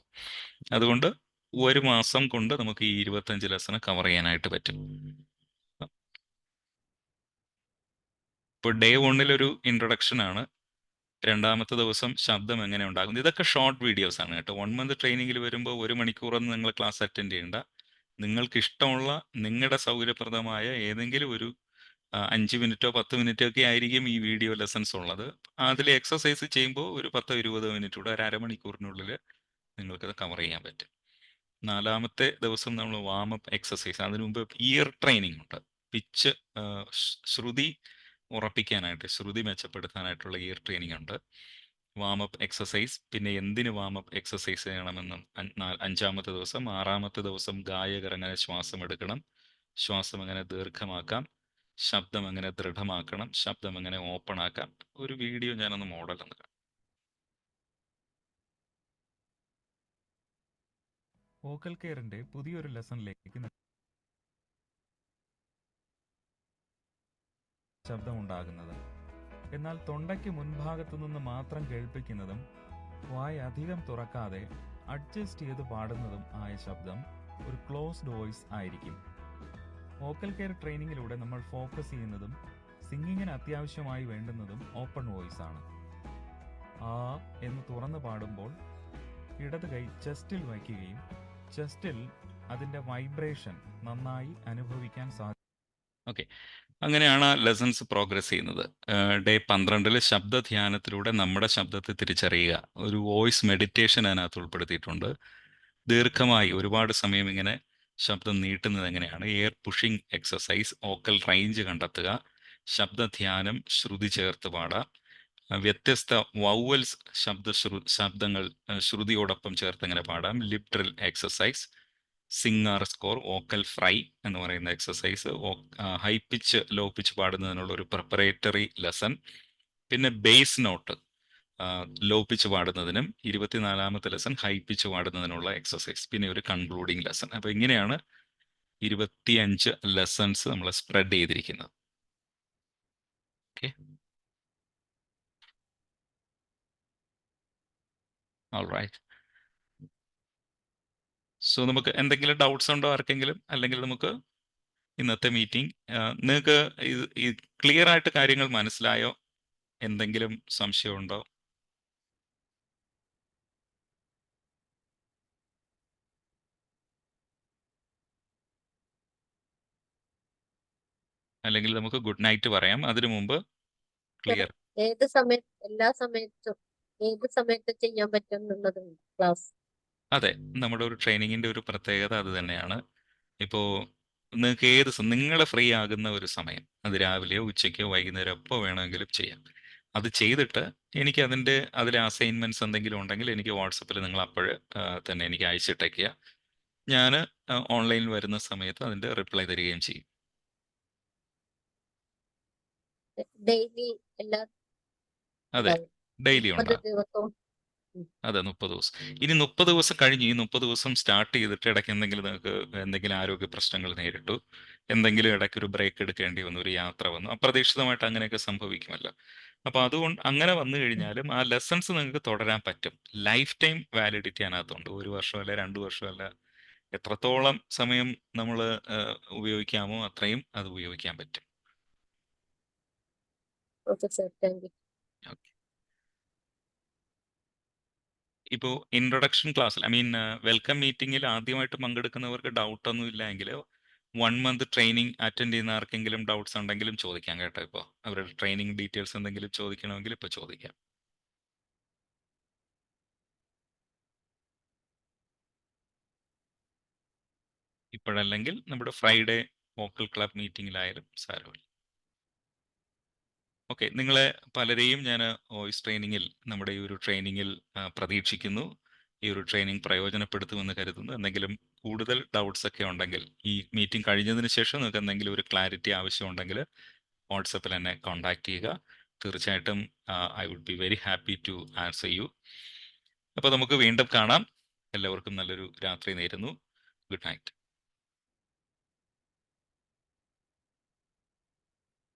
അതുകൊണ്ട് 1 മാസം കൊണ്ട് നമുക്ക് ഈ 25 ലെസൺ കവർ ചെയ്യാനായിട്ട് പറ്റും. ഇപ്പോൾ ഡേ 1 ഇൻട്രൊഡക്ഷൻ ആണ്. 2ാമത്തെ ദിവസം ശബ്ദം എങ്ങനെ ഉണ്ടാകുന്നു. ഇതൊക്കെ ഷോർട്ട് വീഡിയോസ് ആണ് കേട്ടോ. 1 മന്ത് ട്രെയിനിങ്ങിൽ വരുമ്പോൾ 1 മണിക്കൂറൊന്നും നിങ്ങൾ ക്ലാസ് അറ്റൻഡ് ചെയ്യേണ്ട. നിങ്ങൾക്ക് ഇഷ്ടമുള്ള നിങ്ങളുടെ സൗകര്യപ്രദമായ ഏതെങ്കിലും ഒരു 5 മിനിറ്റോ 10 മിനിറ്റോ ഒക്കെ ആയിരിക്കും ഈ വീഡിയോ ലെസൺസ് ഉള്ളത്. അതിൽ എക്സസൈസ് ചെയ്യുമ്പോൾ ഒരു 10-20 മിനിറ്റ് കൂടെ ഒരു അരമണിക്കൂറിനുള്ളിൽ നിങ്ങൾക്കത് കവർ ചെയ്യാൻ പറ്റും. 4ാമത്തെ ദിവസം നമ്മൾ വാമപ്പ് എക്സസൈസ്, അതിനു മുമ്പ് ഇയർ ട്രെയിനിങ് ഉണ്ട്. പിച്ച് ശ്രുതി ഉറപ്പിക്കാനായിട്ട്, ശ്രുതി മെച്ചപ്പെടുത്താനായിട്ടുള്ള ഇയർ ട്രെയിനിങ് ഉണ്ട്. വാമപ്പ് എക്സസൈസ്, പിന്നെ എന്തിന് വാമപ്പ് എക്സസൈസ് ചെയ്യണമെന്നും 5ാമത്തെ ദിവസം. 6ാമത്തെ ദിവസം ഗായകർ എങ്ങനെ ശ്വാസം എടുക്കണം, ശ്വാസം എങ്ങനെ ദീർഘമാക്കാം, ശബ്ദം എങ്ങനെ ദൃഢമാക്കണം, ശബ്ദം എങ്ങനെ ഓപ്പൺ ആക്കാം. ഒരു വീഡിയോ ഞാനൊന്ന് മോഡൽ എന്ന് കാണാം. വോക്കൽ കെയറിന്റെ പുതിയൊരു ലെസണിലേക്ക് ശബ്ദമുണ്ടാകുന്നത്. എന്നാൽ തൊണ്ടയ്ക്ക് മുൻഭാഗത്തു നിന്ന് മാത്രം കേൾപ്പിക്കുന്നതും വായ അധികം തുറക്കാതെ അഡ്ജസ്റ്റ് ചെയ്ത് പാടുന്നതും ആയ ശബ്ദം ഒരു ക്ലോസ്ഡ് വോയിസ് ആയിരിക്കും. വോക്കൽ കെയർ ട്രെയിനിങ്ങിലൂടെ നമ്മൾ ഫോക്കസ് ചെയ്യുന്നതും സിംഗിങ്ങിന് അത്യാവശ്യമായി വേണ്ടുന്നതും ഓപ്പൺ വോയിസ് ആണ്. ആ എന്ന് തുറന്ന് പാടുമ്പോൾ ഇടത് കൈ ചെസ്റ്റിൽ വയ്ക്കുകയും ചെസ്റ്റിൽ അതിൻ്റെ വൈബ്രേഷൻ നന്നായി അനുഭവിക്കാൻ സാധിക്കും. ഓക്കെ, അങ്ങനെയാണ് ലെസൺസ് പ്രോഗ്രസ് ചെയ്യുന്നത്. ഡേ 12 ശബ്ദധ്യാനത്തിലൂടെ നമ്മുടെ ശബ്ദത്തെ തിരിച്ചറിയുക. ഒരു വോയിസ് മെഡിറ്റേഷൻ അതിനകത്ത് ഉൾപ്പെടുത്തിയിട്ടുണ്ട്. ദീർഘമായി ഒരുപാട് സമയം ഇങ്ങനെ ശബ്ദം നീട്ടുന്നത് എങ്ങനെയാണ്, air pushing exercise, vocal range കണ്ടെത്തുക, ശബ്ദധ്യാനം, ശ്രുതി ചേർത്ത് പാടാം, വ്യത്യസ്ത വൗവൽസ് ശബ്ദങ്ങൾ ശ്രുതിയോടൊപ്പം ചേർത്ത് എങ്ങനെ പാടാം, lip drill exercise, singer score, vocal fry എന്ന് പറയുന്ന exercise, high pitch low pitch പാടുന്നതിനുള്ള ഒരു പ്രിപ്പറേറ്ററി ലെസൺ, പിന്നെ ബേസ് നോട്ട് ലോ പിച്ച് പാടുന്നതിനും 24ാമത്തെ ലെസൺ ഹൈ പിച്ച് പാടുന്നതിനുള്ള എക്സസൈസ്, പിന്നെ ഒരു കൺക്ലൂഡിങ് ലെസൺ. അപ്പോൾ ഇങ്ങനെയാണ് 25 ലെസൺസ് നമ്മൾ സ്പ്രെഡ് ചെയ്തിരിക്കുന്നത്. Okay, alright. സോ നമുക്ക് എന്തെങ്കിലും ഡൗട്ട്സ് ഉണ്ടോ ആർക്കെങ്കിലും? അല്ലെങ്കിൽ നമുക്ക് ഇന്നത്തെ മീറ്റിംഗ് നിങ്ങൾക്ക് ഈ ക്ലിയർ ആയിട്ട് കാര്യങ്ങൾ മനസ്സിലായോ? എന്തെങ്കിലും സംശയമുണ്ടോ? അല്ലെങ്കിൽ നമുക്ക് ഗുഡ് നൈറ്റ് പറയാം. അതിനു മുമ്പ് ക്ലിയർ. ഏത് സമയത്ത്, എല്ലാ സമയത്തും ഏത് സമയത്ത് ചെയ്യാൻ പറ്റും എന്നുള്ളതുണ്ട് ക്ലാസ്. അതെ, നമ്മുടെ ഒരു ട്രെയിനിങ്ങിന്റെ ഒരു പ്രത്യേകത അത് തന്നെയാണ്. ഇപ്പോൾ നിങ്ങൾക്ക് നിങ്ങൾ ഫ്രീ ആകുന്ന ഒരു സമയം, അത് രാവിലെയോ ഉച്ചയ്ക്കോ വൈകുന്നേരം എപ്പോൾ വേണമെങ്കിലും ചെയ്യാം. അത് ചെയ്തിട്ട് എനിക്ക് അതിലെ അസൈൻമെന്റ്സ് എന്തെങ്കിലും ഉണ്ടെങ്കിൽ എനിക്ക് വാട്സപ്പിൽ നിങ്ങൾ അപ്പോൾ തന്നെ എനിക്ക് അയച്ചിട്ടേക്കുക. ഞാൻ ഓൺലൈനിൽ വരുന്ന സമയത്ത് അതിന്റെ റിപ്ലൈ തരികയും ചെയ്യും. ഡെയിലി എല്ലാ അതെ, ഡെയിലി 30 ഉണ്ടാകും. ദിവസവും. അതെ, 30 ദിവസം. ഇനി 30 ദിവസം കഴിഞ്ഞ് ഈ 30 ദിവസം സ്റ്റാർട്ട് ചെയ്തിട്ട് ഇടയ്ക്ക് നിങ്ങൾക്ക് എന്തെങ്കിലും ആരോഗ്യ പ്രശ്നങ്ങൾ നേരിട്ടു, എന്തെങ്കിലും ഇടയ്ക്ക് ഒരു ബ്രേക്ക് എടുക്കേണ്ടി വന്നു, ഒരു യാത്ര വന്നു, അപ്രതീക്ഷിതമായിട്ട് അങ്ങനെയൊക്കെ സംഭവിക്കുമല്ലോ. അപ്പോൾ അതുകൊണ്ട് അങ്ങനെ വന്നു കഴിഞ്ഞാലും ആ ലെസൺസ് നിങ്ങൾക്ക് തുടരാൻ പറ്റും. ലൈഫ് ടൈം വാലിഡിറ്റി അതിനകത്തുണ്ട്. 1 വർഷമല്ല 2 വർഷമല്ല, എത്രത്തോളം സമയം നമ്മൾ ഉപയോഗിക്കാമോ അത്രയും അത് ഉപയോഗിക്കാൻ പറ്റും. Okay sir, thank you. Okay, ഇപ്പോൾ ഇൻട്രൊഡക്ഷൻ ക്ലാസ്സിൽ വെൽക്കം മീറ്റിംഗിൽ ആദ്യമായിട്ട് പങ്കെടുക്കുന്നവർക്ക് ഡൗട്ടൊന്നും ഇല്ലെങ്കിൽ 1 മന്ത് ട്രെയിനിങ് അറ്റൻഡ് ചെയ്യുന്ന ആർക്കെങ്കിലും ഡൗട്ട്സ് ഉണ്ടെങ്കിലും ചോദിക്കാം കേട്ടോ. ഇപ്പോൾ അവരുടെ ട്രെയിനിങ് ഡീറ്റെയിൽസ് എന്തെങ്കിലും ചോദിക്കണമെങ്കിൽ ഇപ്പോൾ ചോദിക്കാം. ഇപ്പോഴല്ലെങ്കിൽ നമ്മുടെ ഫ്രൈഡേ വോക്കൽ ക്ലബ് മീറ്റിംഗിലായാലും സാരമില്ല. ഓക്കെ, നിങ്ങളെ പലരെയും ഞാൻ വോയിസ് ട്രെയിനിങ്ങിൽ, നമ്മുടെ ഈ ഒരു ട്രെയിനിങ്ങിൽ പ്രതീക്ഷിക്കുന്നു. ഈ ഒരു ട്രെയിനിങ് പ്രയോജനപ്പെടുത്തുമെന്ന് കരുതുന്നു. എന്തെങ്കിലും കൂടുതൽ ഡൗട്ട്സ് ഒക്കെ ഉണ്ടെങ്കിൽ, ഈ മീറ്റിംഗ് കഴിഞ്ഞതിന് ശേഷം നിങ്ങൾക്ക് എന്തെങ്കിലും ഒരു ക്ലാരിറ്റി ആവശ്യമുണ്ടെങ്കിൽ വാട്സപ്പിൽ എന്നെ കോൺടാക്ട് ചെയ്യുക. തീർച്ചയായിട്ടും I would be very happy to answer you. അപ്പോൾ നമുക്ക് വീണ്ടും കാണാം. എല്ലാവർക്കും നല്ലൊരു രാത്രി നേരുന്നു. Good night.